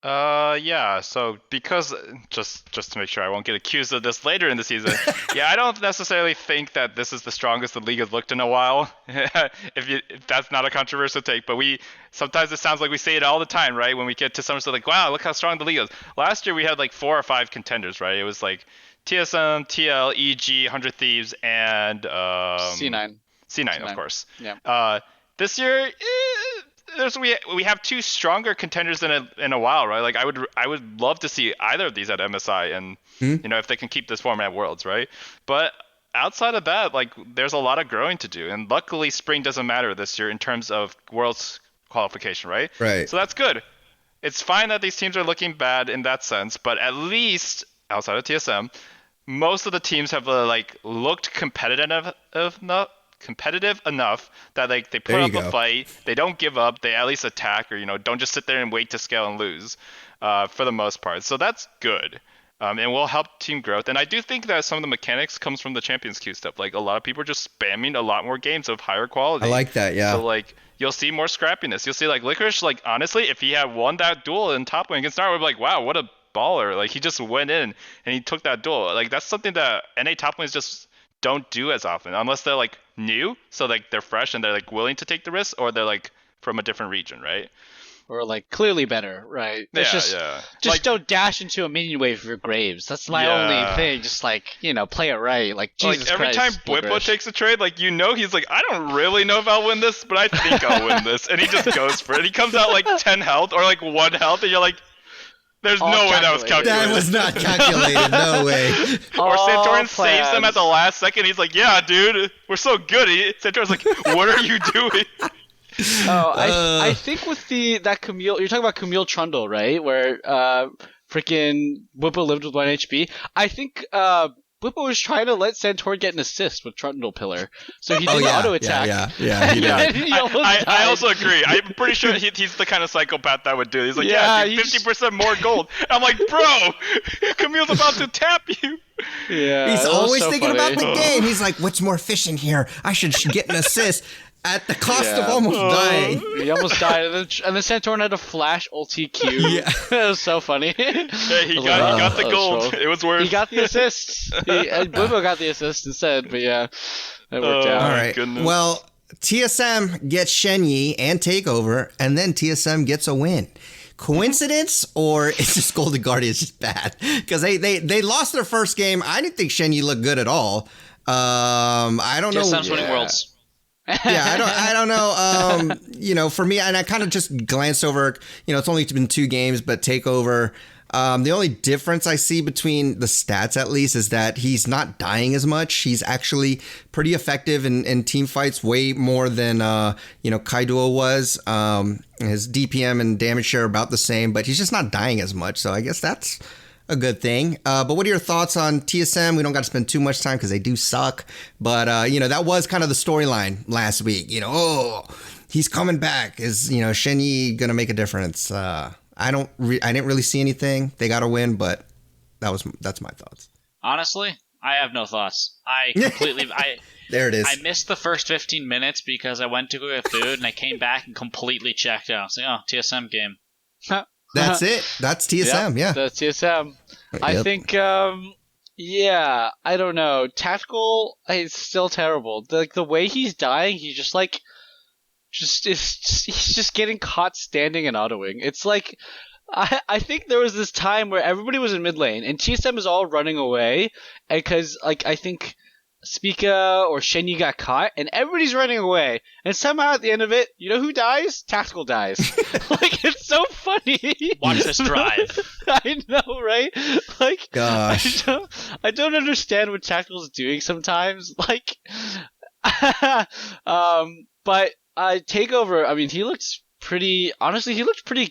Yeah. So because just to make sure I won't get accused of this later in the season, yeah, I don't necessarily think that this is the strongest the league has looked in a while. if that's not a controversial take, but sometimes it sounds like we say it all the time, right? When we get to summer, so like, wow, look how strong the league is. Last year we had like 4 or 5 contenders, right? It was like TSM, TL, EG, 100 Thieves, and C9. C9, of course. Yeah. This year, we have 2 stronger contenders in a while, right? Like I would love to see either of these at MSI, and if they can keep this format at Worlds, right? But outside of that, like there's a lot of growing to do, and luckily spring doesn't matter this year in terms of Worlds qualification, right? Right. So that's good. It's fine that these teams are looking bad in that sense, but at least outside of TSM, most of the teams have looked competitive enough that like they put up a fight, they don't give up, they at least attack, or don't just sit there and wait to scale and lose for the most part. So that's good, and will help team growth. And I do think that some of the mechanics comes from the Champions Queue stuff. Like a lot of people are just spamming a lot more games of higher quality. I like that, yeah. So like you'll see more scrappiness. You'll see like Licorice, like honestly, if he had won that duel in top lane against Nara, we'd be like, wow, what a baller. Like he just went in and he took that duel. Like that's something that NA top lanes just don't do as often, unless they're like new, so like they're fresh and they're like willing to take the risk, or they're like from a different region, right? Or like clearly better, right? Just like, don't dash into a minion wave for Graves. That's my only thing. Just like play it right. Like Jesus every Christ, time Bwipo takes a trade, like he's like, I don't really know if I'll win this, but I think I'll win this, and he just goes for it. He comes out like 10 health or like 1 health, and you're like, there's no way that was calculated. That was not calculated. No way. Or Santorin saves them at the last second. He's like, yeah, dude, we're so good. Santorin's like, what are you doing? I think with that Camille, you're talking about Camille Trundle, right? Where freaking Bwipo lived with 1 HP. I think Bwipo was trying to let Santorin get an assist with Trundle Pillar, so he did auto attack. Yeah. I also agree. I'm pretty sure he's the kind of psychopath that would do it. He's like, dude, 50% more gold. I'm like, bro, Camille's about to tap you. Yeah, he's always so thinking funny. about the game. He's like, what's more efficient here? I should get an assist. At the cost of almost dying. He almost died, and then Santorin had a flash ulti Q. Yeah. It was so funny. Yeah, he got the gold. It was worth. He got the assists. Bwipo got the assist instead, but yeah, it worked out. All right. Goodness. Well, TSM gets Shenyi and Takeover, and then TSM gets a win. Coincidence, or it's just Golden Guardians just bad? Because they lost their first game. I didn't think Shenyi looked good at all. I don't know. TSM's winning Worlds. Yeah, I don't know. For me, and I kind of just glanced over, it's only been 2 games, but Takeover, the only difference I see between the stats, at least, is that he's not dying as much. He's actually pretty effective in team fights, way more than, Kaiduo was. His DPM and damage share are about the same, but he's just not dying as much. So I guess that's a good thing. But what are your thoughts on TSM? We don't got to spend too much time because they do suck. But, that was kind of the storyline last week. he's coming back. Is Shenyi gonna make a difference? I didn't really see anything. They got to win, but that's my thoughts. Honestly, I have no thoughts. There it is. I missed the first 15 minutes because I went to go get food and I came back and completely checked out. So, TSM game. That's it. That's TSM. Yeah. That's TSM. I think. I don't know. Tactical is still terrible. The way he's dying, he's just like, he's just getting caught standing and autoing. It's like, I think there was this time where everybody was in mid lane and TSM is all running away, because I think Spica or Shenyi got caught and everybody's running away, and somehow at the end of it, you know who dies? Tactical dies. It's so funny. Watch this drive. I know, right? Gosh. I don't understand what Tactical's doing sometimes. But Takeover, I mean, he looked pretty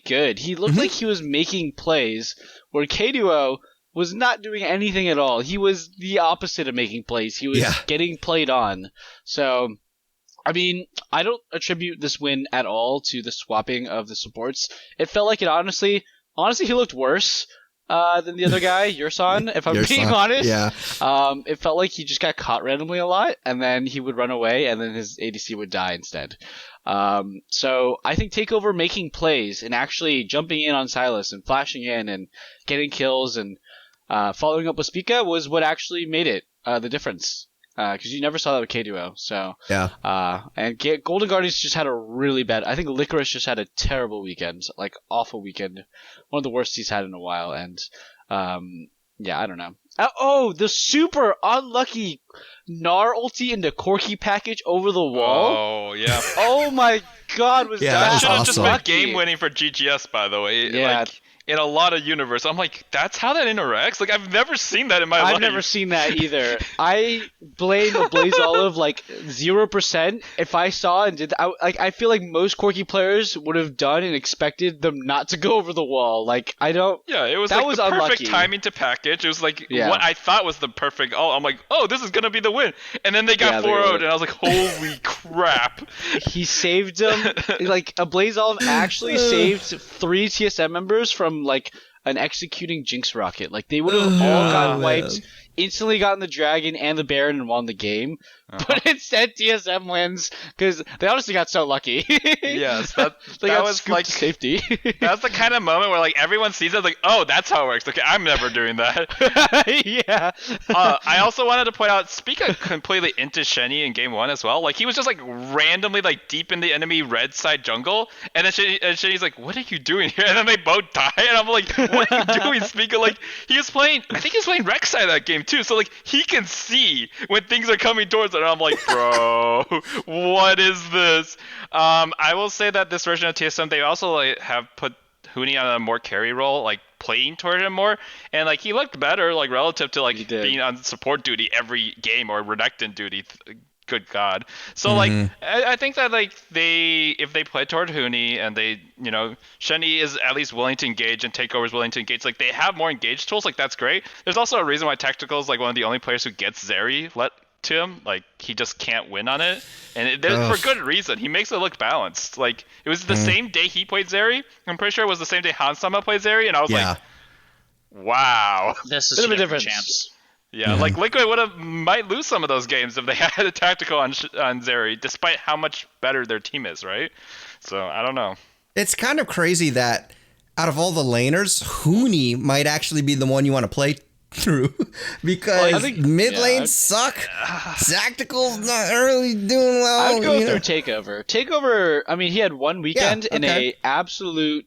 good. He looked like he was making plays where K2O was not doing anything at all. He was the opposite of making plays. He was getting played on. So, I mean, I don't attribute this win at all to the swapping of the supports. It felt like it honestly, he looked worse than the other guy, Yurson, if I'm being honest. Yeah. It felt like he just got caught randomly a lot, and then he would run away, and then his ADC would die instead. So I think Takeover making plays and actually jumping in on Sylas and flashing in and getting kills and following up with Spica was what actually made it the difference. Because you never saw that with K2O. So and Golden Guardians just had a really bad. I think Licorice just had a terrible weekend, like awful weekend, one of the worst he's had in a while. And I don't know. The super unlucky Gnar ulti into Corki package over the wall. Oh yeah. Oh my God, was that should have just been lucky. game winning for GGS, by the way. Yeah. In a lot of universe, I'm like, that's how that interacts? I've never seen that in my life. I've never seen that either. I blame Blaze Olive 0%. If I saw and did that, I feel like most Corki players would have done and expected them not to go over the wall. I don't. Yeah, it was that was the perfect timing to package. It was what I thought was the perfect. Oh, I'm like, this is gonna be the win. And then they got 4-0'd, and I was like, holy crap. He saved them. A Blaze Olive actually saved 3 TSM members from an executing Jinx rocket. They would have all gotten wiped, instantly gotten the dragon and the Baron and won the game. But instead TSM wins because they honestly got so lucky. Yes, that was safety. That's the kind of moment where everyone sees it oh, that's how it works. Okay, I'm never doing that. Yeah. I also wanted to point out Spica completely into Shenyi in game 1 as well. He was just randomly deep in the enemy red side jungle, and then Shenyi's like, what are you doing here? And then they both die, and I'm like, what are you doing, Spica? He was playing, I think he was playing Rek'Sai that game too, so he can see when things are coming towards it. And I'm like, bro, what is this? I will say that this version of TSM, they also have put Huni on a more carry role, playing toward him more, and he looked better, relative to being on support duty every game or Renekton duty. Good God. So I think that if they play toward Huni and they Shenyi is at least willing to engage and Takeover is willing to engage, they have more engage tools, that's great. There's also a reason why Tactical is one of the only players who gets Zeri let to him. He just can't win on it, and for good reason. He makes it look balanced. It was the same day he played Zeri. I'm pretty sure it was the same day Hansama played Zeri, and I was like, wow, this is a different chance. Yeah, Liquid might lose some of those games if they had a Tactical on Zeri, despite how much better their team is, right? So I don't know. It's kind of crazy that out of all the laners, Huni might actually be the one you want to play through, because mid lanes suck. Tactical's not really doing well. I would go through Takeover. Takeover, I mean, he had one weekend in a absolute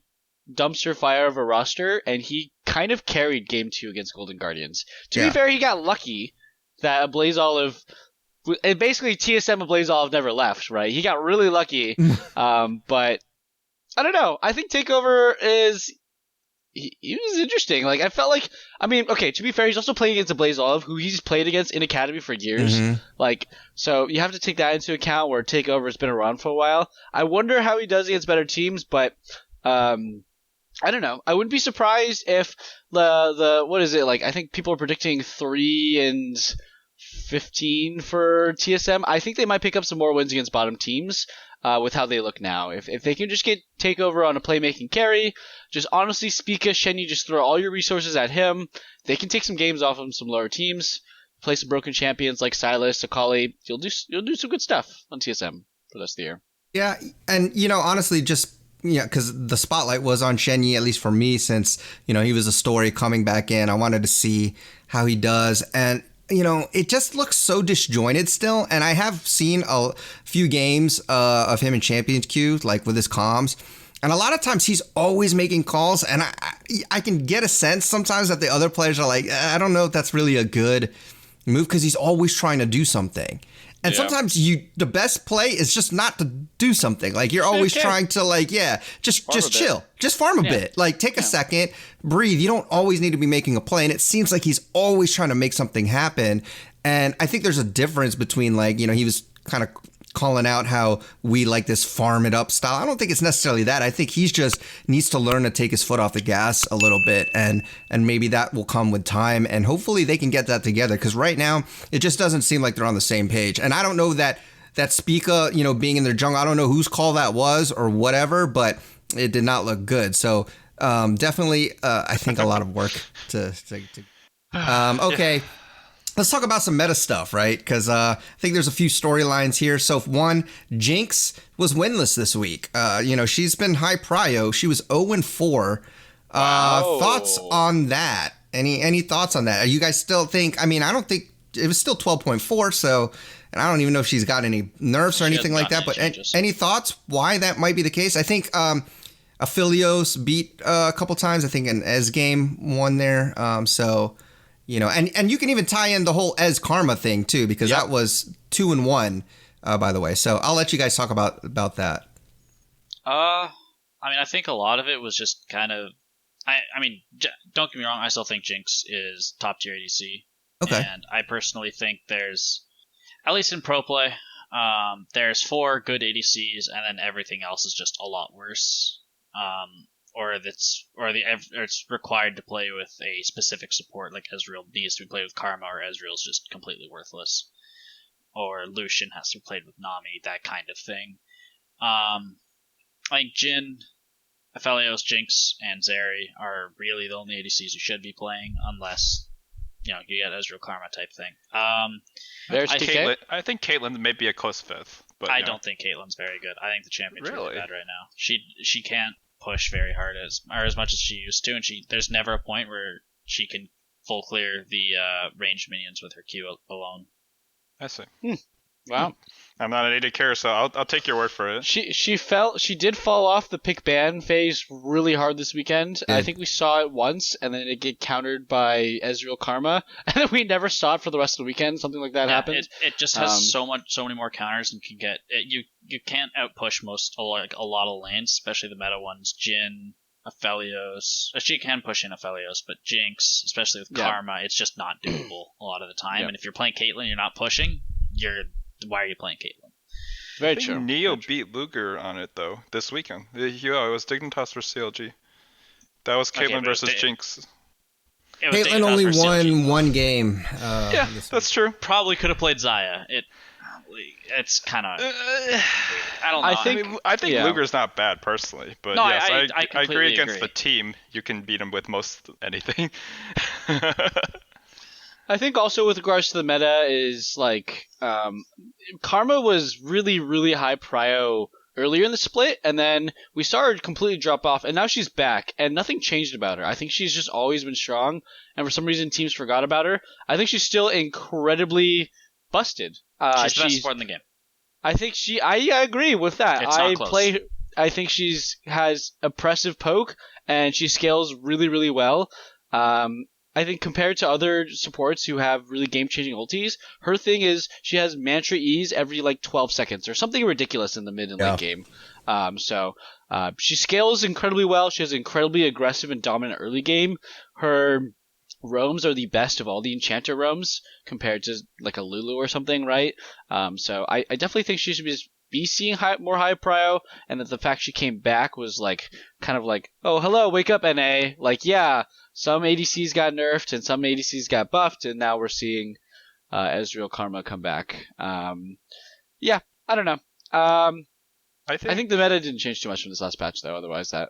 dumpster fire of a roster, and he kind of carried game 2 against Golden Guardians. To be fair, he got lucky that a Blaze Olive, basically TSM and Blaze Olive never left, right? He got really lucky, but I don't know. I think Takeover is... He was interesting. I felt to be fair, he's also playing against a Blaze Olive, who he's played against in Academy for years. So you have to take that into account, where Takeover has been around for a while. I wonder how he does against better teams, but I don't know. I wouldn't be surprised if the what is it, I think people are predicting 3-4 15 for TSM. I think they might pick up some more wins against bottom teams with how they look now. If they can just get Takeover on a playmaking carry, just honestly, Spica, Shenyi, just throw all your resources at him. They can take some games off of some lower teams, play some broken champions like Silas, Akali. You'll do some good stuff on TSM for the rest of the year. Yeah, and honestly, just because the spotlight was on Shenyi, at least for me, since he was a story coming back in. I wanted to see how he does, and it just looks so disjointed still. And I have seen a few games of him in Champions Queue, like with his comms. And a lot of times he's always making calls. And I can get a sense sometimes that the other players are like, I don't know if that's really a good move, because he's always trying to do something. And sometimes the best play is just not to do something. Like you're always trying to just chill, just farm a bit, like take a second, breathe. You don't always need to be making a play. And it seems like he's always trying to make something happen. And I think there's a difference between he was kind of calling out how we like this farm it up style. I don't think it's necessarily that. I think he's just needs to learn to take his foot off the gas a little bit, and maybe that will come with time, and hopefully they can get that together, because right now it just doesn't seem like they're on the same page. And I don't know that Spica, being in their jungle, I don't know whose call that was or whatever, but it did not look good. So definitely I think a lot of work to okay. Let's talk about some meta stuff, right? Because I think there's a few storylines here. So one, Jinx was winless this week. She's been high prio. She was 0-4. Wow. Thoughts on that? Any thoughts on that? You guys still think? I mean, I don't think it was still 12.4. So, and I don't even know if she's got any nerfs or anything like that. But any thoughts why that might be the case? I think Aphelios beat a couple times. I think an Ez game won there. And you can even tie in the whole Ez Karma thing too, because that was 2-1, by the way. So I'll let you guys talk about that. I think a lot of it was just kind of, don't get me wrong, I still think Jinx is top tier ADC. Okay. And I personally think there's, at least in pro play, there's 4 good ADCs, and then everything else is just a lot worse. Or it's required to play with a specific support, like Ezreal needs to be played with Karma, or Ezreal's just completely worthless, or Lucian has to be played with Nami, that kind of thing. I think Jhin, Aphelios, Jinx, and Zeri are really the only ADCs you should be playing, unless you get Ezreal Karma type thing. I think Caitlyn may be a close 5th, but I don't think Caitlyn's very good. I think the champion's really bad right now. She can't push very hard as much as she used to, and there's never a point where she can full clear the ranged minions with her Q alone. I see. Wow. I'm not an AD carrier, so I'll take your word for it. She did fall off the pick ban phase really hard this weekend. Yeah. I think we saw it once, and then it get countered by Ezreal Karma, and then we never saw it for the rest of the weekend. Something like that happened. It just has so many more counters, and can get it, you can't outpush a lot of lanes, especially the meta ones. Jhin, Aphelios. She can push in Aphelios, but Jinx, especially with Karma, it's just not doable a lot of the time. Yeah. And if you're playing Caitlyn, you're not pushing. Why are you playing Caitlyn? Very true. Neo beat Luger on it though this weekend. It was Dignitas versus CLG. That was Caitlyn versus Jinx. Caitlyn only won one game. That's true. Probably could have played Xayah. It's kind of. I don't know. I think Luger's not bad personally, but no, yes, I agree against agree. the team. You can beat him with most anything. I think also with regards to the meta is like Karma was really, really high prio earlier in the split, and then we saw her completely drop off, and now she's back, and nothing changed about her. I think she's just always been strong, and for some reason teams forgot about her. I think she's still incredibly busted. She's the best support in the game. I think I agree with that. It's not close. I think she's has oppressive poke, and she scales really, really well. I think compared to other supports who have really game-changing ultis, her thing is she has mantra E's every 12 seconds or something ridiculous in the mid and late game. So she scales incredibly well. She has incredibly aggressive and dominant early game. Her roams are the best of all the enchanter roams compared to a Lulu or something, right? So I definitely think she should be seeing more high prio, and that the fact she came back was oh, hello, wake up, NA. Some ADCs got nerfed and some ADCs got buffed, and now we're seeing Ezreal Karma come back. Yeah, I don't know. I think the meta didn't change too much from this last patch, though. Otherwise, that.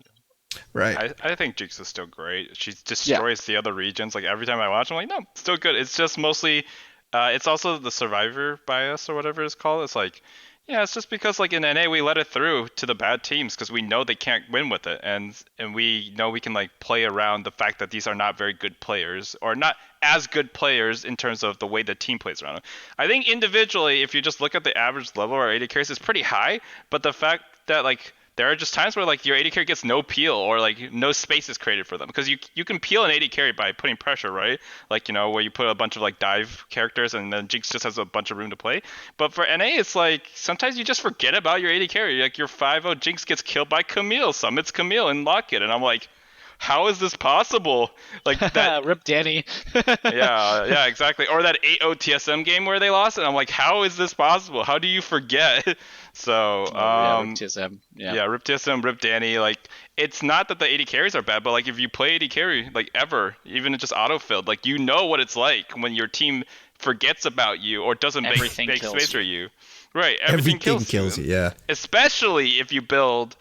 Right. I think Jinx is still great. She destroys the other regions. Like every time I watch, I'm like, no, it's still good. It's just mostly, it's also the survivor bias or whatever it's called. It's like, yeah, it's just because like in NA we let it through to the bad teams because we know they can't win with it, and we know we can like play around the fact that these are not very good players or not as good players in terms of the way the team plays around them. I think individually, if you just look at the average level or AD carries, it's pretty high, but the fact that like there are just times where like your AD carry gets no peel or like no space is created for them because you can peel an AD carry by putting pressure, right? Like, you know, where you put a bunch of like dive characters and then Jinx just has a bunch of room to play. But for NA, it's like sometimes you just forget about your AD carry. Like your 5-0 Jinx gets killed by Camille, summits Camille and lock it, and I'm like, how is this possible? Like that. Rip Danny. yeah, exactly. Or that 8-0 TSM game where they lost, and I'm like, how is this possible? How do you forget? So, Rip TSM. Yeah, Rip TSM, Rip Danny. Like, it's not that the AD carries are bad, but like if you play AD carry, like ever, even if just auto-filled, like you know what it's like when your team forgets about you or doesn't make space for you. Right, everything kills you. Yeah. Especially if you build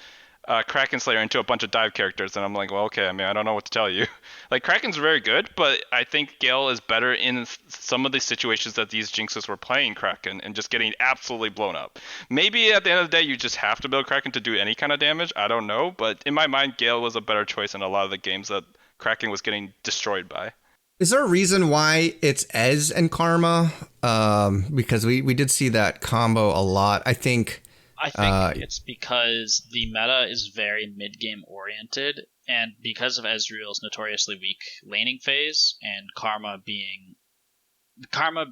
Kraken Slayer into a bunch of dive characters, and I'm like, well, okay, I mean, I don't know what to tell you. Like, Kraken's very good, but I think Gale is better in some of the situations that these Jinxes were playing Kraken and just getting absolutely blown up. Maybe at the end of the day, you just have to build Kraken to do any kind of damage. I don't know, but in my mind, Gale was a better choice in a lot of the games that Kraken was getting destroyed by. Is there a reason why it's Ez and Karma? Because we did see that combo a lot. I think it's because the meta is very mid-game oriented, and because of Ezreal's notoriously weak laning phase, and Karma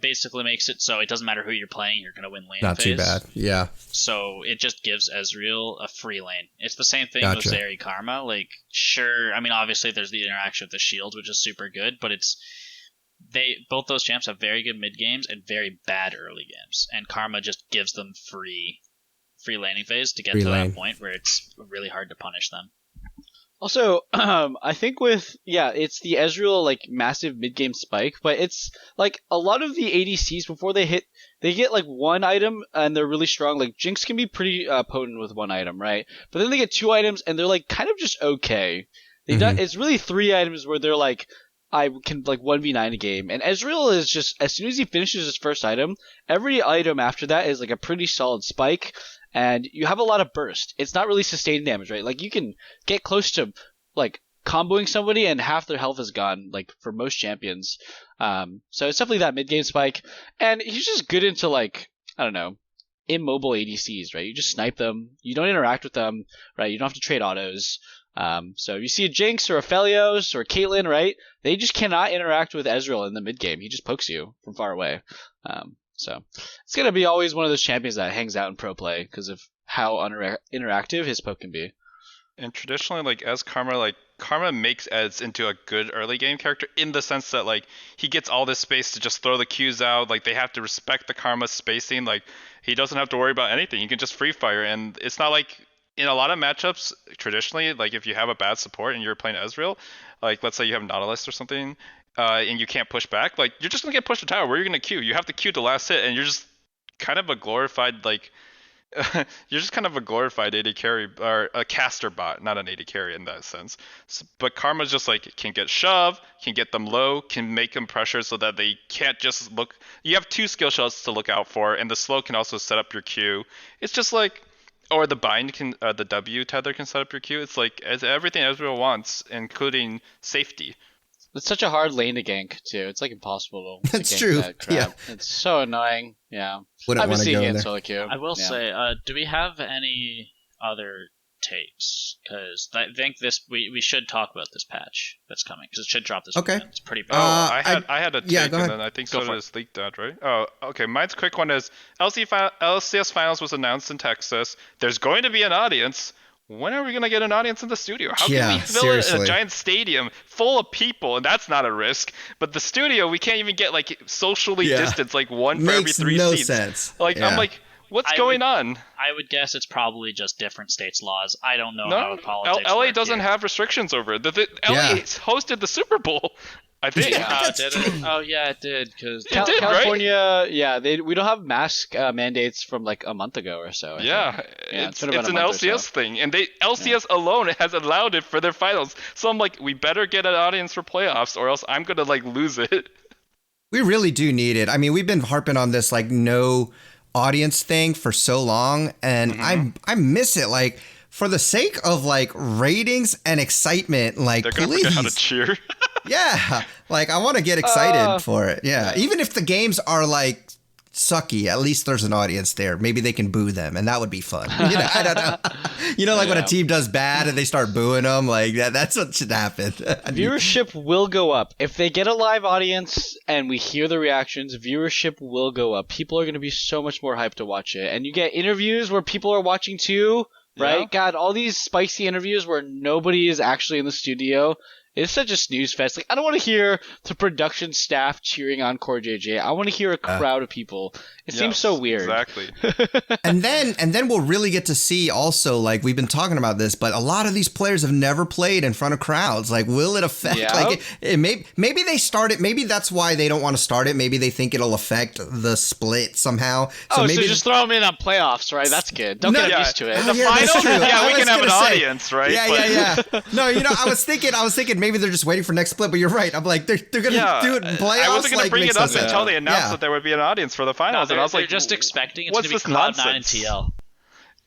basically makes it so it doesn't matter who you're playing, you're going to win lane not phase. Too bad, yeah. So it just gives Ezreal a free lane. It's the same thing Gotcha. with Zeri Karma. Like, sure, I mean, obviously there's the interaction with the shield, which is super good, but both those champs have very good mid games and very bad early games, and Karma just gives them free laning phase to get to that point where it's really hard to punish them. Also, I think it's the Ezreal like massive mid game spike, but it's like a lot of the ADCs before they hit, they get like one item and they're really strong. Like Jinx can be pretty potent with one item, right? But then they get two items and they're like kind of just okay. It's really three items where they're like, I can like 1v9 a game. And Ezreal is just, as soon as he finishes his first item, every item after that is like a pretty solid spike. And you have a lot of burst. It's not really sustained damage, right? Like you can get close to like comboing somebody and half their health is gone, like for most champions. So it's definitely that mid game spike. And he's just good into like, I don't know, immobile ADCs, right? You just snipe them. You don't interact with them, right? You don't have to trade autos. So if you see a Jinx or a Felios or a Caitlyn, right? They just cannot interact with Ezreal in the mid game. He just pokes you from far away. So it's going to be always one of those champions that hangs out in pro play because of how interactive his poke can be. And traditionally, like as Karma makes Ez into a good early game character in the sense that like he gets all this space to just throw the Qs out. Like they have to respect the Karma spacing. Like he doesn't have to worry about anything. He can just free fire, and it's not like in a lot of matchups traditionally, like if you have a bad support and you're playing Ezreal, like let's say you have Nautilus or something. And you can't push back, like you're just gonna get pushed to tower. Where are you gonna Q? You have to Q the last hit, and you're just kind of a glorified like you're just kind of a glorified AD carry or a caster bot, not an AD carry in that sense. But Karma's just like can get shove, can get them low, can make them pressure so that they can't just look. You have two skill shots to look out for, and the slow can also set up your Q. It's just like, or the bind can, the W tether can set up your Q. It's like as everything Ezreal wants, including safety. It's such a hard lane to gank too. It's like impossible to That's gank true. that crap. Yeah. It's so annoying. Yeah. Wouldn't I've been wanna seeing go it in there. solo queue. I will say, do we have any other takes? Because I think we should talk about this patch that's coming because it should drop this weekend. It's pretty big. I had a take, yeah, go and ahead. then I think so does Leak Dad, right? Oh, okay. Mine's quick one is LCS Finals was announced in Texas. There's going to be an audience. When are we going to get an audience in the studio? How can we fill a giant stadium full of people? And that's not a risk. But the studio, we can't even get like socially distanced, like one for every three no seats. Sense. Like I'm like, what's going on? I would guess it's probably just different states' laws. I don't know how politics LA work doesn't here. have restrictions over it. LA hosted the Super Bowl. I think. Did it? Oh yeah, it did. Because It did, California, yeah, we don't have mask mandates from like a month ago or so. I think. It's been about a an month or LCS so. thing, and LCS alone has allowed it for their finals. So I'm like, we better get an audience for playoffs, or else I'm gonna like lose it. We really do need it. I mean, we've been harping on this like no audience thing for so long, and I miss it. Like, for the sake of like ratings and excitement, like, They're gonna please. forget how to cheer. Yeah, like I want to get excited for it. Yeah, even if the games are like sucky, at least there's an audience there. Maybe they can boo them, and that would be fun. You know, I don't know. You know, like when a team does bad and they start booing them, like that's what should happen. Viewership will go up if they get a live audience and we hear the reactions. Viewership will go up. People are going to be so much more hyped to watch it, and you get interviews where people are watching too. Right? Yeah. God, all these spicy interviews where nobody is actually in the studio. It's such a snooze fest. Like, I don't want to hear the production staff cheering on Core JJ. I want to hear a crowd of people. It seems so weird. Exactly. and then we'll really get to see also, like, we've been talking about this, but a lot of these players have never played in front of crowds. Like, will it affect? Yeah. Like, maybe they start it. Maybe that's why they don't want to start it. Maybe they think it'll affect the split somehow. So maybe just throw them in on playoffs, right? That's good. Don't get them used to it. Oh, The yeah, that's finals, true. yeah, I we was can have an gonna say- audience, right? Yeah. No, you know, I was thinking maybe they're just waiting for next split, but you're right. I'm like, they're gonna do it in playoffs. I wasn't gonna like, bring makes it up no sense. until they announced Yeah. that there would be an audience for the No, finals, and I was they're like, just expecting it's what's going to be this Cloud9 and nonsense? TL.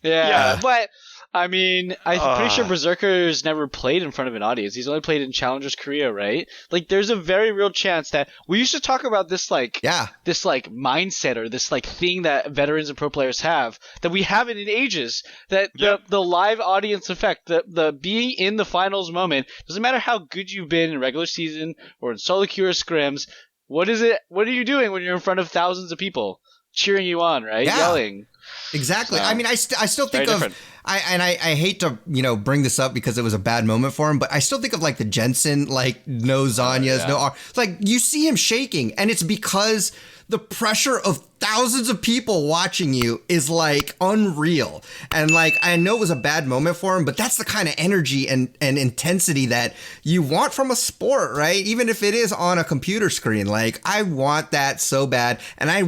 Yeah, but I mean, I'm pretty sure Berserker's never played in front of an audience. He's only played in Challengers Korea, right? Like, there's a very real chance that we used to talk about this, like, this like mindset or this like thing that veterans and pro players have that we haven't in ages. That the live audience effect, the being in the finals moment, doesn't matter how good you've been in regular season or in solo queue or scrims. What are you doing when you're in front of thousands of people cheering you on, right? Yeah. Yelling. Exactly. So, I mean, I still think very of different. I hate to bring this up because it was a bad moment for him, but I still think of like the Jensen, like no Zanya's, no like you see him shaking, and it's because the pressure of thousands of people watching you is like unreal. And like, I know it was a bad moment for him, but that's the kind of energy and intensity that you want from a sport, right? Even if it is on a computer screen, like I want that so bad. And I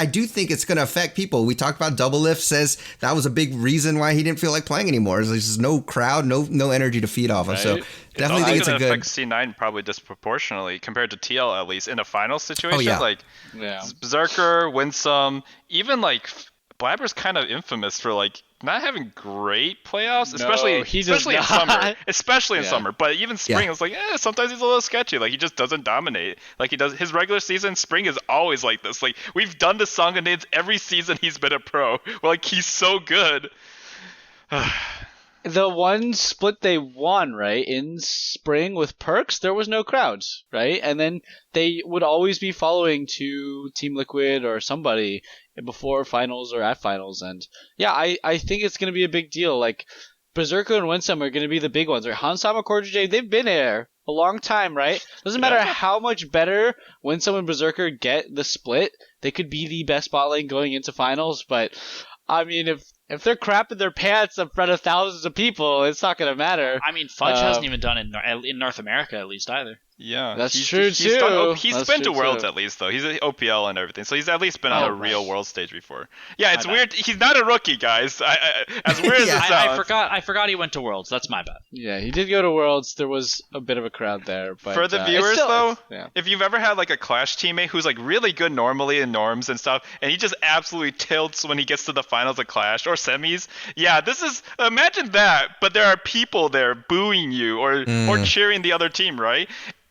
do think it's going to affect people. We talked about Double Lift says that was a big reason why he didn't feel like playing anymore. There's just no crowd, no energy to feed off of. So definitely think it's a good. affect C9 probably disproportionately compared to TL, at least in a final situation. Oh, yeah. Like Berserker, Winsome, even like Blaber's kind of infamous for like not having great playoffs, especially in summer. Especially in summer, but even spring, it's like sometimes he's a little sketchy. Like he just doesn't dominate. Like he does his regular season. Spring is always like this. Like we've done the Song of Nades every season he's been a pro. Well, like he's so good. The one split they won, right, in spring with Perks, there was no crowds, right? And then they would always be following to Team Liquid or somebody before finals or at finals. And yeah, I think it's going to be a big deal. Like, Berserker and Winsome are going to be the big ones. Right? Hansama, J, they've been there a long time, right? Doesn't matter how much better Winsome and Berserker get the split, they could be the best bot lane going into finals. But, I mean, if they're crapping their pants in front of thousands of people, it's not going to matter. I mean, Fudge hasn't even done it in North America, at least, either. Yeah, that's true too. He's been to Worlds at least, though. He's at OPL and everything, so he's at least been on a real World stage before. Yeah, it's weird. He's not a rookie, guys. As weird as it sounds. I forgot he went to Worlds. That's my bad. Yeah, he did go to Worlds. There was a bit of a crowd there. But, for the viewers, if you've ever had like a Clash teammate who's like really good normally in norms and stuff, and he just absolutely tilts when he gets to the finals of Clash or semis, imagine that. But there are people there booing you or cheering the other team, right?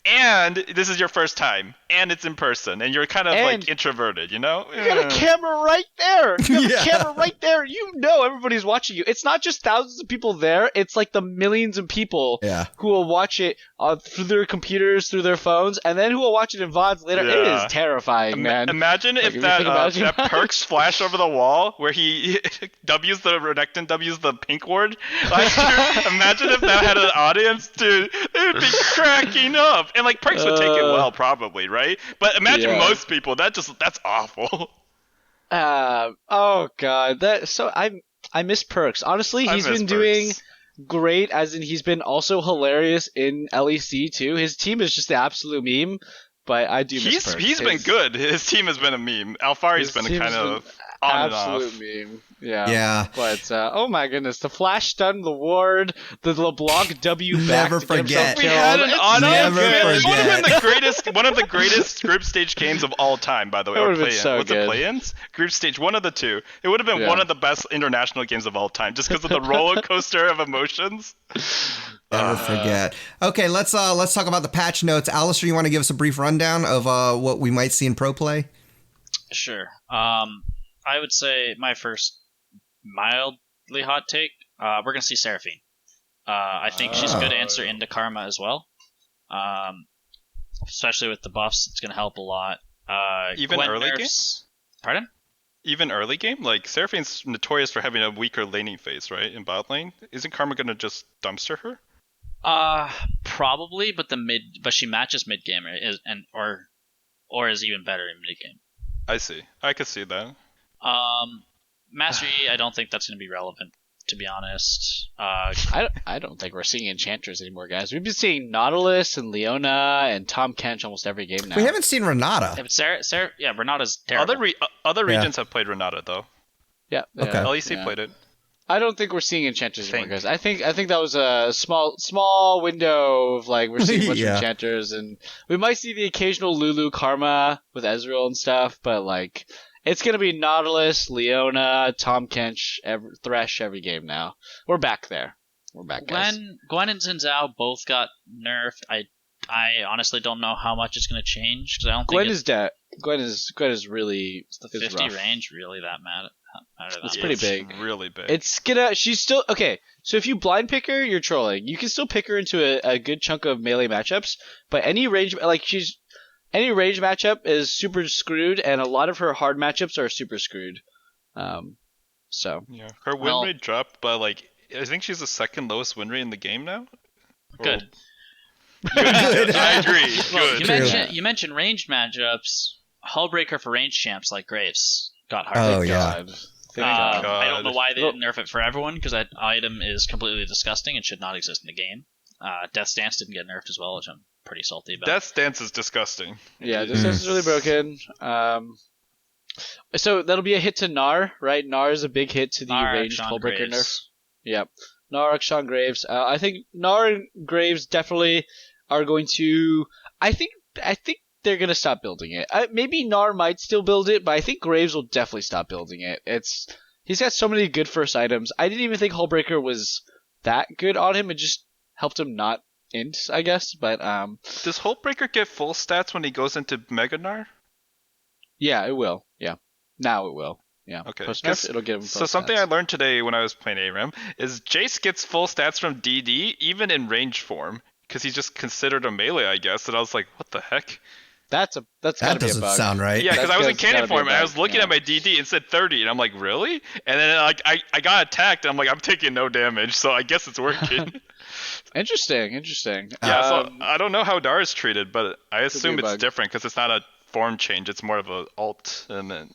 And this is your first time, and it's in person, and you're kind of like introverted, you know? You got a camera right there. You have a camera right there. You know everybody's watching you. It's not just thousands of people there. It's like the millions of people who will watch it through their computers, through their phones, and then who will watch it in VODs later. It is terrifying, man. Imagine if that Perks flash over the wall where he W's the Renekton, W's the pink ward. Like, imagine if that had an audience, dude. It would be cracking up. And like Perks would take it well, probably, right? But imagine most people. That's awful. Oh god, I miss Perks. Honestly, he's been doing great, as in he's been also hilarious in LEC too. His team is just the absolute meme, but I do miss Perk. He's been good. His team has been a meme. Alfari's been kind of on and off. Absolute meme. Yeah. Yeah. But oh my goodness, the flash stun, the ward, the LeBlanc W back. Never to get himself forget. We killed. had an honor. Never It would have forget. been one of the greatest group stage games of all time, by the way. That Or would've been play-in. so What's good. it, play-ins? Group stage, one of the two. It would have been Yeah. one of the best international games of all time, just because of the roller coaster of emotions. Never forget. Okay, let's talk about the patch notes. Alistair, you want to give us a brief rundown of what we might see in pro play? Sure. I would say my first mildly hot take. We're gonna see Seraphine. I think she's a good answer into Karma as well. Especially with the buffs, it's gonna help a lot. Even Gwen early nerfs- Pardon? Even early game? Like, Seraphine's notorious for having a weaker laning phase, right? In bot lane? Isn't Karma gonna just dumpster her? Probably, but she matches mid game, or is even better in mid game. I see. I could see that. Mastery, I don't think that's going to be relevant, to be honest. I don't think we're seeing enchanters anymore, guys. We've been seeing Nautilus and Leona and Tom Kench almost every game now. We haven't seen Renata. Yeah, but Sarah, Renata's terrible. Other regions have played Renata, though. Yeah. Okay. LEC played it. I don't think we're seeing enchanters anymore, guys. I think that was a small window of like we're seeing a bunch of Yeah. enchanters, and we might see the occasional Lulu Karma with Ezreal and stuff, but like it's gonna be Nautilus, Leona, Tom Kench, Thresh every game now. We're back there. We're back, guys. Gwen and Xin Zhao both got nerfed. I honestly don't know how much it's going to change because I don't Gwen think is dead. Gwen is really the is 50 rough. range really that matter that It's much. pretty big. Really big. She's still okay. So if you blind pick her, you're trolling. You can still pick her into a good chunk of melee matchups, but any range matchup is super screwed, and a lot of her hard matchups are super screwed. So Yeah, her win rate dropped, but like I think she's the second lowest win rate in the game now. Good. Good. I agree. Well, Good. you mentioned ranged matchups. Hullbreaker for ranged champs like Graves got hard. Oh, yeah. God. Thank God. I don't know why they didn't nerf it for everyone because that item is completely disgusting and should not exist in the game. Death's Dance didn't get nerfed as well, which I'm pretty salty about. Death's Dance is disgusting. Yeah, this is really broken. So that'll be a hit to Gnar, right? Gnar is a big hit to the ranged Sean Hullbreaker nerf. Graves. Yep. Gnar, Sean Graves. I think Gnar and Graves definitely are going to. I think they're gonna stop building it. Maybe Gnar might still build it, but I think Graves will definitely stop building it. He's got so many good first items. I didn't even think Hullbreaker was that good on him. It just helped him not int, I guess. But Does Hullbreaker get full stats when he goes into Mega Gnar? yeah, it will. Yeah, now it will. Yeah. Okay. Post nerf, it'll give him. So something I learned today when I was playing ARAM is Jace gets full stats from DD even in range form because he's just considered a melee, I guess. And I was like, what the heck? That's That gotta be a doesn't bug. sound right. Yeah, because I was in That's gotta cannon be a form and I bug, was looking yeah. at my DD and it said 30 and I'm like, really? And then like I got attacked and I'm like, I'm taking no damage, so I guess it's working. Interesting. Yeah, so I don't know how Dar is treated, but I assume be a it's bug. different because it's not a form change. It's more of a alt, and then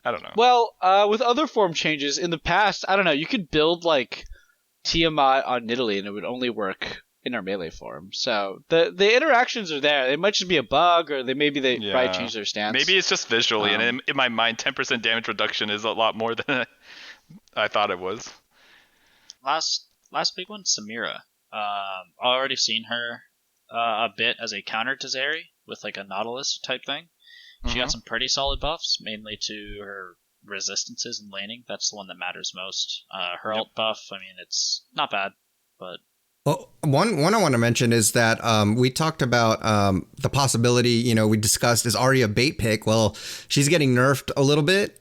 I don't know. Well, with other form changes in the past, I don't know. You could build like Tiamat on Nidalee, and it would only work in our melee form. So the interactions are there. They might just be a bug, or maybe they probably change their stance. Maybe it's just visually, and in my mind, 10% damage reduction is a lot more than I thought it was. Last big one, Samira. Already seen her a bit as a counter to Zeri with like a Nautilus type thing. She got some pretty solid buffs, mainly to her resistances and laning. That's the one that matters most. Her alt buff, I mean, it's not bad, but Well, one I want to mention is that we talked about the possibility, we discussed, is Ahri a bait pick? Well, she's getting nerfed a little bit.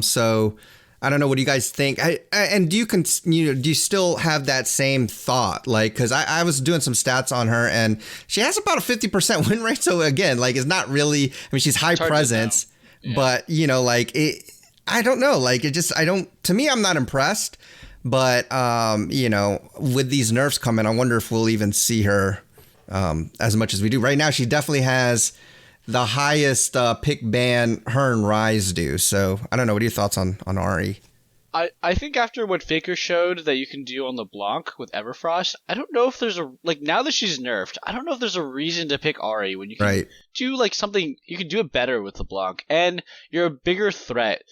So I don't know. What do you guys think? And do you still have that same thought? Like, because I was doing some stats on her and she has about a 50% win rate. So again, like, it's not really, I mean, she's high presence, but I don't know. Like, to me, I'm not impressed. But, with these nerfs coming, I wonder if we'll even see her as much as we do. Right now, she definitely has the highest pick ban her and Rise do. So, I don't know. What are your thoughts on Ahri? I think after what Faker showed that you can do on LeBlanc with Everfrost, I don't know if there's now that she's nerfed, I don't know if there's a reason to pick Ahri when you can do like something, you can do it better with LeBlanc, and you're a bigger threat,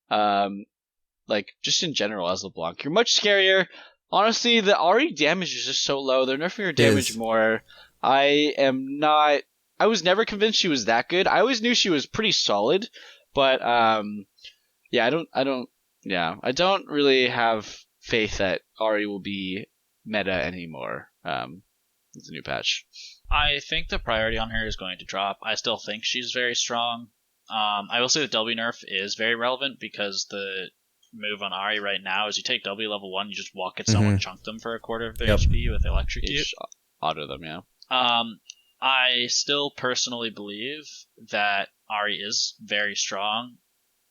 like just in general as LeBlanc. You're much scarier. Honestly, the Ahri damage is just so low. They're nerfing her damage more. I was never convinced she was that good. I always knew she was pretty solid, but yeah, I don't really have faith that Ahri will be meta anymore. It's a new patch. I think the priority on her is going to drop. I still think she's very strong. I will say the W nerf is very relevant because the move on Ahri right now is you take W level 1, you just walk at someone, chunk them for a quarter of their HP with Electrocute. Auto them, yeah. I still personally believe that Ahri is very strong,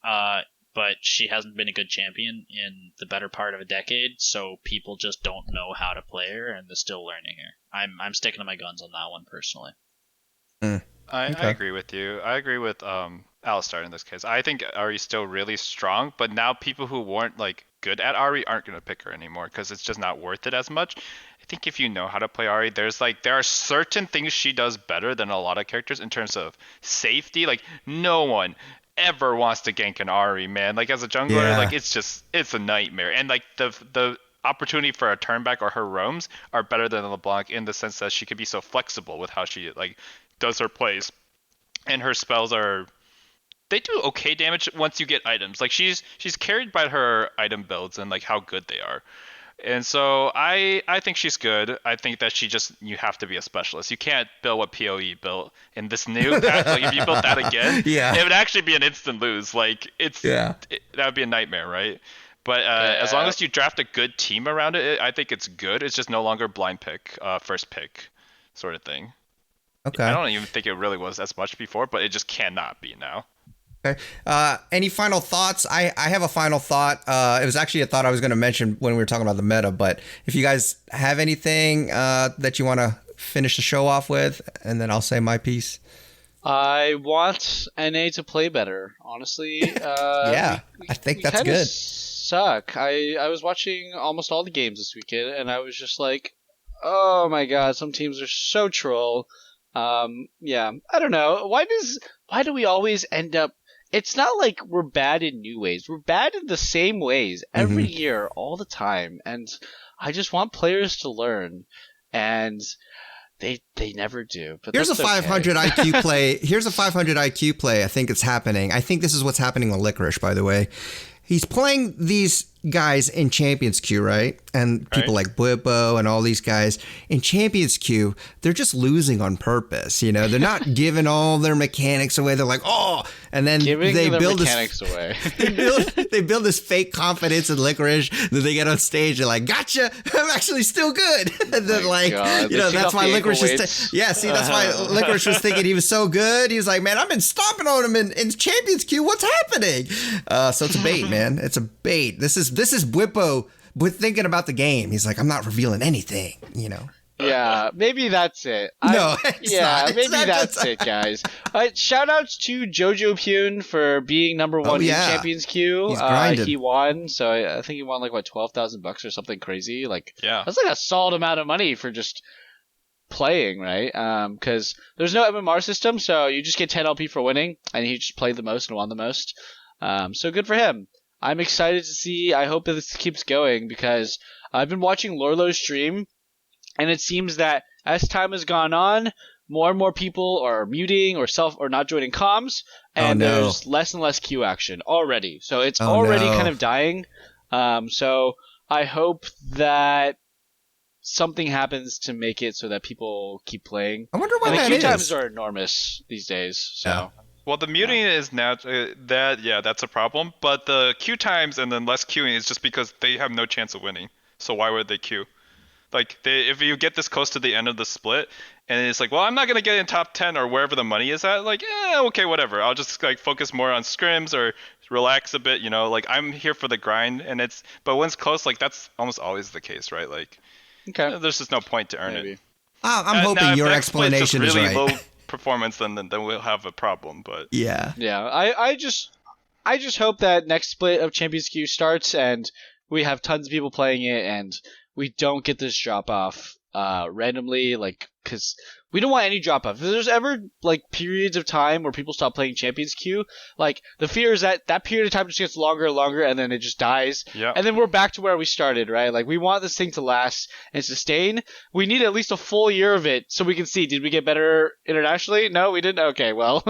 but she hasn't been a good champion in the better part of a decade, so people just don't know how to play her, and they're still learning her. I'm sticking to my guns on that one personally. I agree with you. I agree with Alistar in this case. I think Ahri's still really strong, but now people who weren't like good at Ahri aren't going to pick her anymore because it's just not worth it as much. I think if you know how to play Ahri, there are certain things she does better than a lot of characters in terms of safety. Like no one ever wants to gank an Ahri, man. Like as a jungler, like it's a nightmare. And like the opportunity for a turn back or her roams are better than LeBlanc in the sense that she could be so flexible with how she like does her plays, and her spells they do okay damage once you get items. Like she's carried by her item builds and like how good they are. And so I think she's good. I think that you have to be a specialist. You can't build what PoE built in this new patch. Like if you built that again, it would actually be an instant lose. Like that would be a nightmare, right? But as long as you draft a good team around it, I think it's good. It's just no longer blind pick, first pick sort of thing. Okay. I don't even think it really was as much before, but it just cannot be now. Okay. Any final thoughts? I have a final thought. It was actually a thought I was going to mention when we were talking about the meta, but if you guys have anything that you want to finish the show off with, and then I'll say my piece. I want NA to play better, honestly. I think that's good. Suck. I was watching almost all the games this weekend, and I was just like, oh my god, some teams are so troll. I don't know. Why do we always end up? It's not like we're bad in new ways. We're bad in the same ways every year, all the time. And I just want players to learn, and they never do. But here's a 500 okay. IQ play. Here's a 500 IQ play. I think it's happening. I think this is what's happening with Licorice, by the way. He's playing these guys in Champions Queue, right? And people like Bwipo and all these guys in Champions Queue, they're just losing on purpose. You know, they're not giving all their mechanics away. They're like, oh, and then they build mechanics away. they build this fake confidence in Licorice. Then they get on stage and like, gotcha, I'm actually still good. And then that's why Licorice is. That's why Licorice was thinking he was so good. He was like, man, I've been stomping on him in Champions Queue. What's happening? So it's a bait, man. It's a bait. This is Bwipo thinking about the game. He's like, I'm not revealing anything, you know. Yeah, maybe that's it. Maybe that's it, guys. Shout outs to Jojopyun for being number one in Champions Queue. He's grinded. He won, so I think he won like $12,000 or something crazy. Like, that's like a solid amount of money for just playing, right? Because there's no MMR system, so you just get 10 LP for winning, and he just played the most and won the most. So good for him. I'm excited to see. I hope that this keeps going because I've been watching Lorlo's stream, and it seems that as time has gone on, more and more people are muting or not joining comms, and there's less and less queue action already. So it's already kind of dying. So I hope that something happens to make it so that people keep playing. I wonder why that is. The queue times are enormous these days. So. Yeah. Well, the muting is now that's a problem. But the queue times and then less queuing is just because they have no chance of winning. So why would they queue? Like if you get this close to the end of the split, and it's like, well, I'm not gonna get in top 10 or wherever the money is at. Like, okay, whatever. I'll just like focus more on scrims or relax a bit. You know, like I'm here for the grind, but when it's close, like that's almost always the case, right? Like, there's just no point to earn it. I'm hoping your explanation is really right. Low performance, then we'll have a problem. But I I just hope that next split of Champions Queue starts and we have tons of people playing it and we don't get this drop off randomly, like, because we don't want any drop off. If there's ever like periods of time where people stop playing Champions Queue, like the fear is that that period of time just gets longer and longer and then it just dies. Yeah. And then we're back to where we started, right? Like we want this thing to last and sustain. We need at least a full year of it so we can see, did we get better internationally? No, we didn't. Okay, well,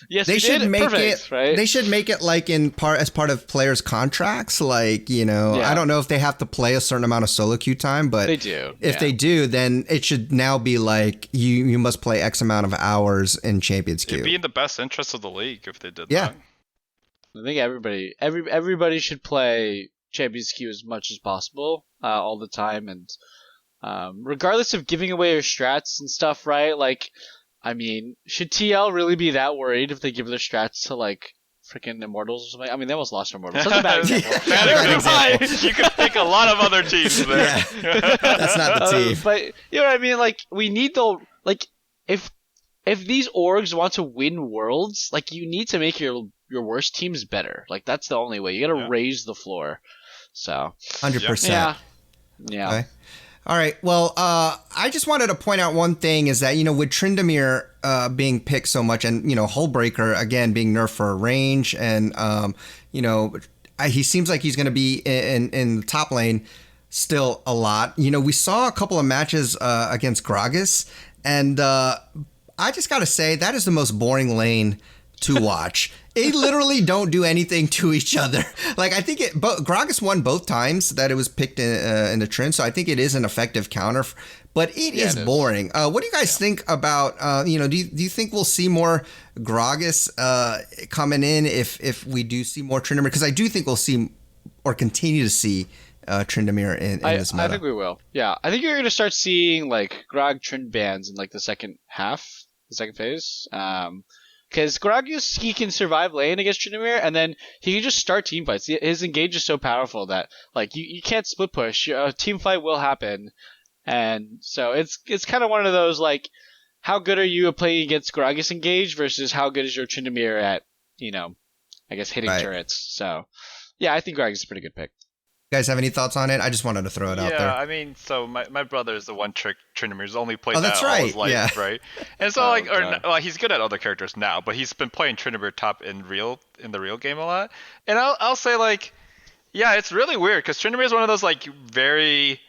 yes, They we should did. make Perfect, it right? They should make it like as part of players' contracts. Like, you know, Yeah. I don't know if they have to play a certain amount of solo queue time, but They do. if yeah. they do, then it should now be like you must play X amount of hours in Champions Queue. It'd be in the best interest of the league if they did Yeah. that. I think everybody should play Champions Queue as much as possible, all the time, and regardless of giving away your strats and stuff, right? Like, I mean, should TL really be that worried if they give their strats to like freaking Immortals or something? I mean, they almost lost to Immortals. That's a bad example. Bad example. example. You could pick a lot of other teams there. That's not the team. But you know what I mean? Like, we need if these orgs want to win worlds, like you need to make your worst teams better. Like that's the only way. You got to raise the floor. So 100%. Yeah. Okay. All right. Well, I just wanted to point out one thing is that, you know, with Tryndamere being picked so much and, you know, Hullbreaker, again, being nerfed for range and, you know, he seems like he's going to be in the top lane still a lot. You know, we saw a couple of matches against Gragas, and I just got to say that is the most boring lane to watch. They literally don't do anything to each other. Like, I think Gragas won both times that it was picked in the Trynd, so I think it is an effective counter, but it is boring. What do you guys think about, you know, do you think we'll see more Gragas coming in if we do see more Tryndamere? Because I do think we'll see or continue to see Tryndamere in this meta. I think we will. Yeah. I think you're going to start seeing like Grog Trynd bans in like the second phase. Because Gragas, he can survive lane against Tryndamere, and then he can just start team fights. His engage is so powerful that like you can't split push. A team fight will happen, and so it's kind of one of those like, how good are you at playing against Gragas engage versus how good is your Tryndamere at, you know, I guess hitting turrets. So yeah, I think Gragas is a pretty good pick. You guys have any thoughts on it? I just wanted to throw it out there. Yeah, I mean, so my brother is the one trick Tryndamere. He's only played that's that all right. his life, Yeah. right? And so God. well, he's good at other characters now, but he's been playing Tryndamere top in the real game a lot. And I'll say like, yeah, it's really weird because Tryndamere is one of those like very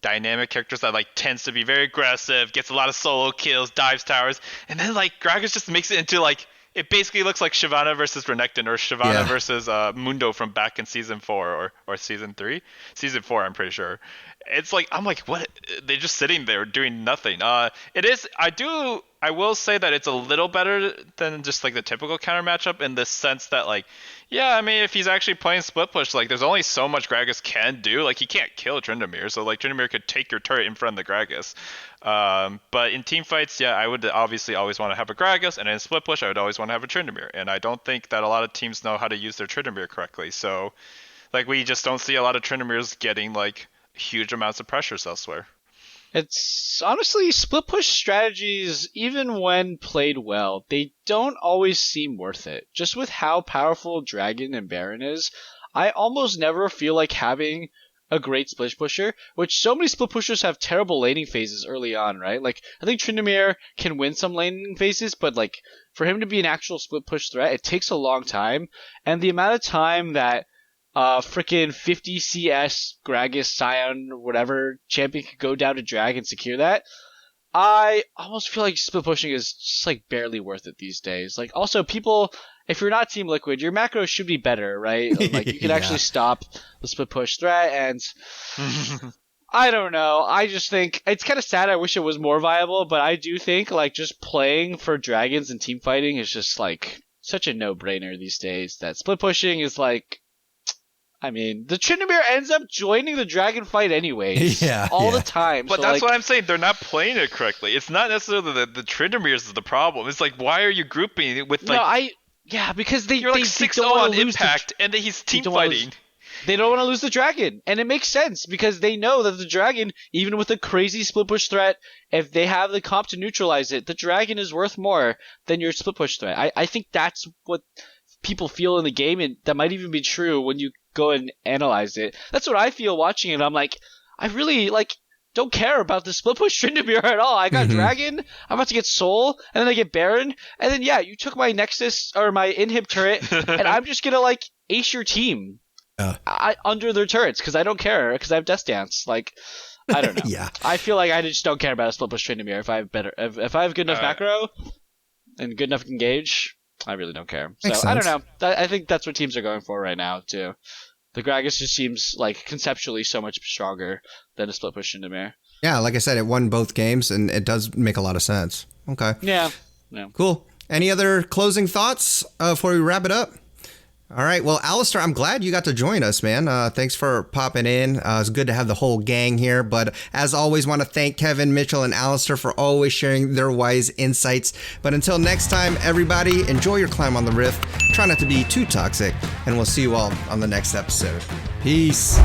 dynamic characters that like tends to be very aggressive, gets a lot of solo kills, dives towers, and then like Gragas just makes it into like, it basically looks like Shyvana versus Renekton or Shyvana versus Mundo from back in season 4 or season 3. Season 4, I'm pretty sure. It's like, I'm like, what? They're just sitting there doing nothing. It is, I will say that it's a little better than just like the typical counter matchup in the sense that like, yeah, I mean, if he's actually playing split push, like there's only so much Gragas can do. Like he can't kill Tryndamere, so like Tryndamere could take your turret in front of the Gragas. But in team fights, yeah, I would obviously always want to have a Gragas, and in split push, I would always want to have a Tryndamere. And I don't think that a lot of teams know how to use their Tryndamere correctly. So like we just don't see a lot of Tryndameres getting like huge amounts of pressures elsewhere. It's honestly, split push strategies, even when played well, they don't always seem worth it. Just with how powerful Dragon and Baron is, I almost never feel like having a great split pusher, which so many split pushers have terrible laning phases early on, right? Like, I think Tryndamere can win some laning phases, but like, for him to be an actual split push threat, it takes a long time, and the amount of time that freaking 50 CS Gragas, Scion, whatever champion could go down to drag and secure that, I almost feel like split pushing is just like barely worth it these days. Like, also, people, if you're not Team Liquid, your macros should be better, right? Like, you can actually stop the split push threat, and I don't know. I just think it's kind of sad. I wish it was more viable, but I do think like just playing for dragons and team fighting is just like such a no-brainer these days that split pushing is like, I mean, the Tryndamere ends up joining the dragon fight anyways. All the time. But so that's like, what I'm saying. They're not playing it correctly. It's not necessarily the Tryndameres is the problem. It's like, why are you grouping it with like... because you're like 6-0 on Impact, and then he's team fighting. They don't want to lose the dragon. And it makes sense because they know that the dragon, even with a crazy split push threat, if they have the comp to neutralize it, the dragon is worth more than your split push threat. I think that's what people feel in the game, and that might even be true when you go and analyze it. That's what I feel watching it. I'm like, I really don't care about the split push Tryndamere at all. I got Dragon, I'm about to get Soul, and then I get Baron, and then you took my Nexus or my inhib turret, and I'm just gonna ace your team under their turrets because I don't care because I have Death Dance. I don't know. Yeah. I feel like I just don't care about a split push Tryndamere. If I have good enough macro and good enough engage, I really don't care. So I don't know. I think that's what teams are going for right now too. The Gragas just seems conceptually so much stronger than a split push Tryndamere. Yeah, like I said, it won both games, and it does make a lot of sense. Okay. Yeah. Cool. Any other closing thoughts before we wrap it up? All right. Well, Alistair, I'm glad you got to join us, man. Thanks for popping in. It's good to have the whole gang here. But as always, want to thank Kevin, Mitchell, and Alistair for always sharing their wise insights. But until next time, everybody, enjoy your climb on the Rift. Try not to be too toxic. And we'll see you all on the next episode. Peace.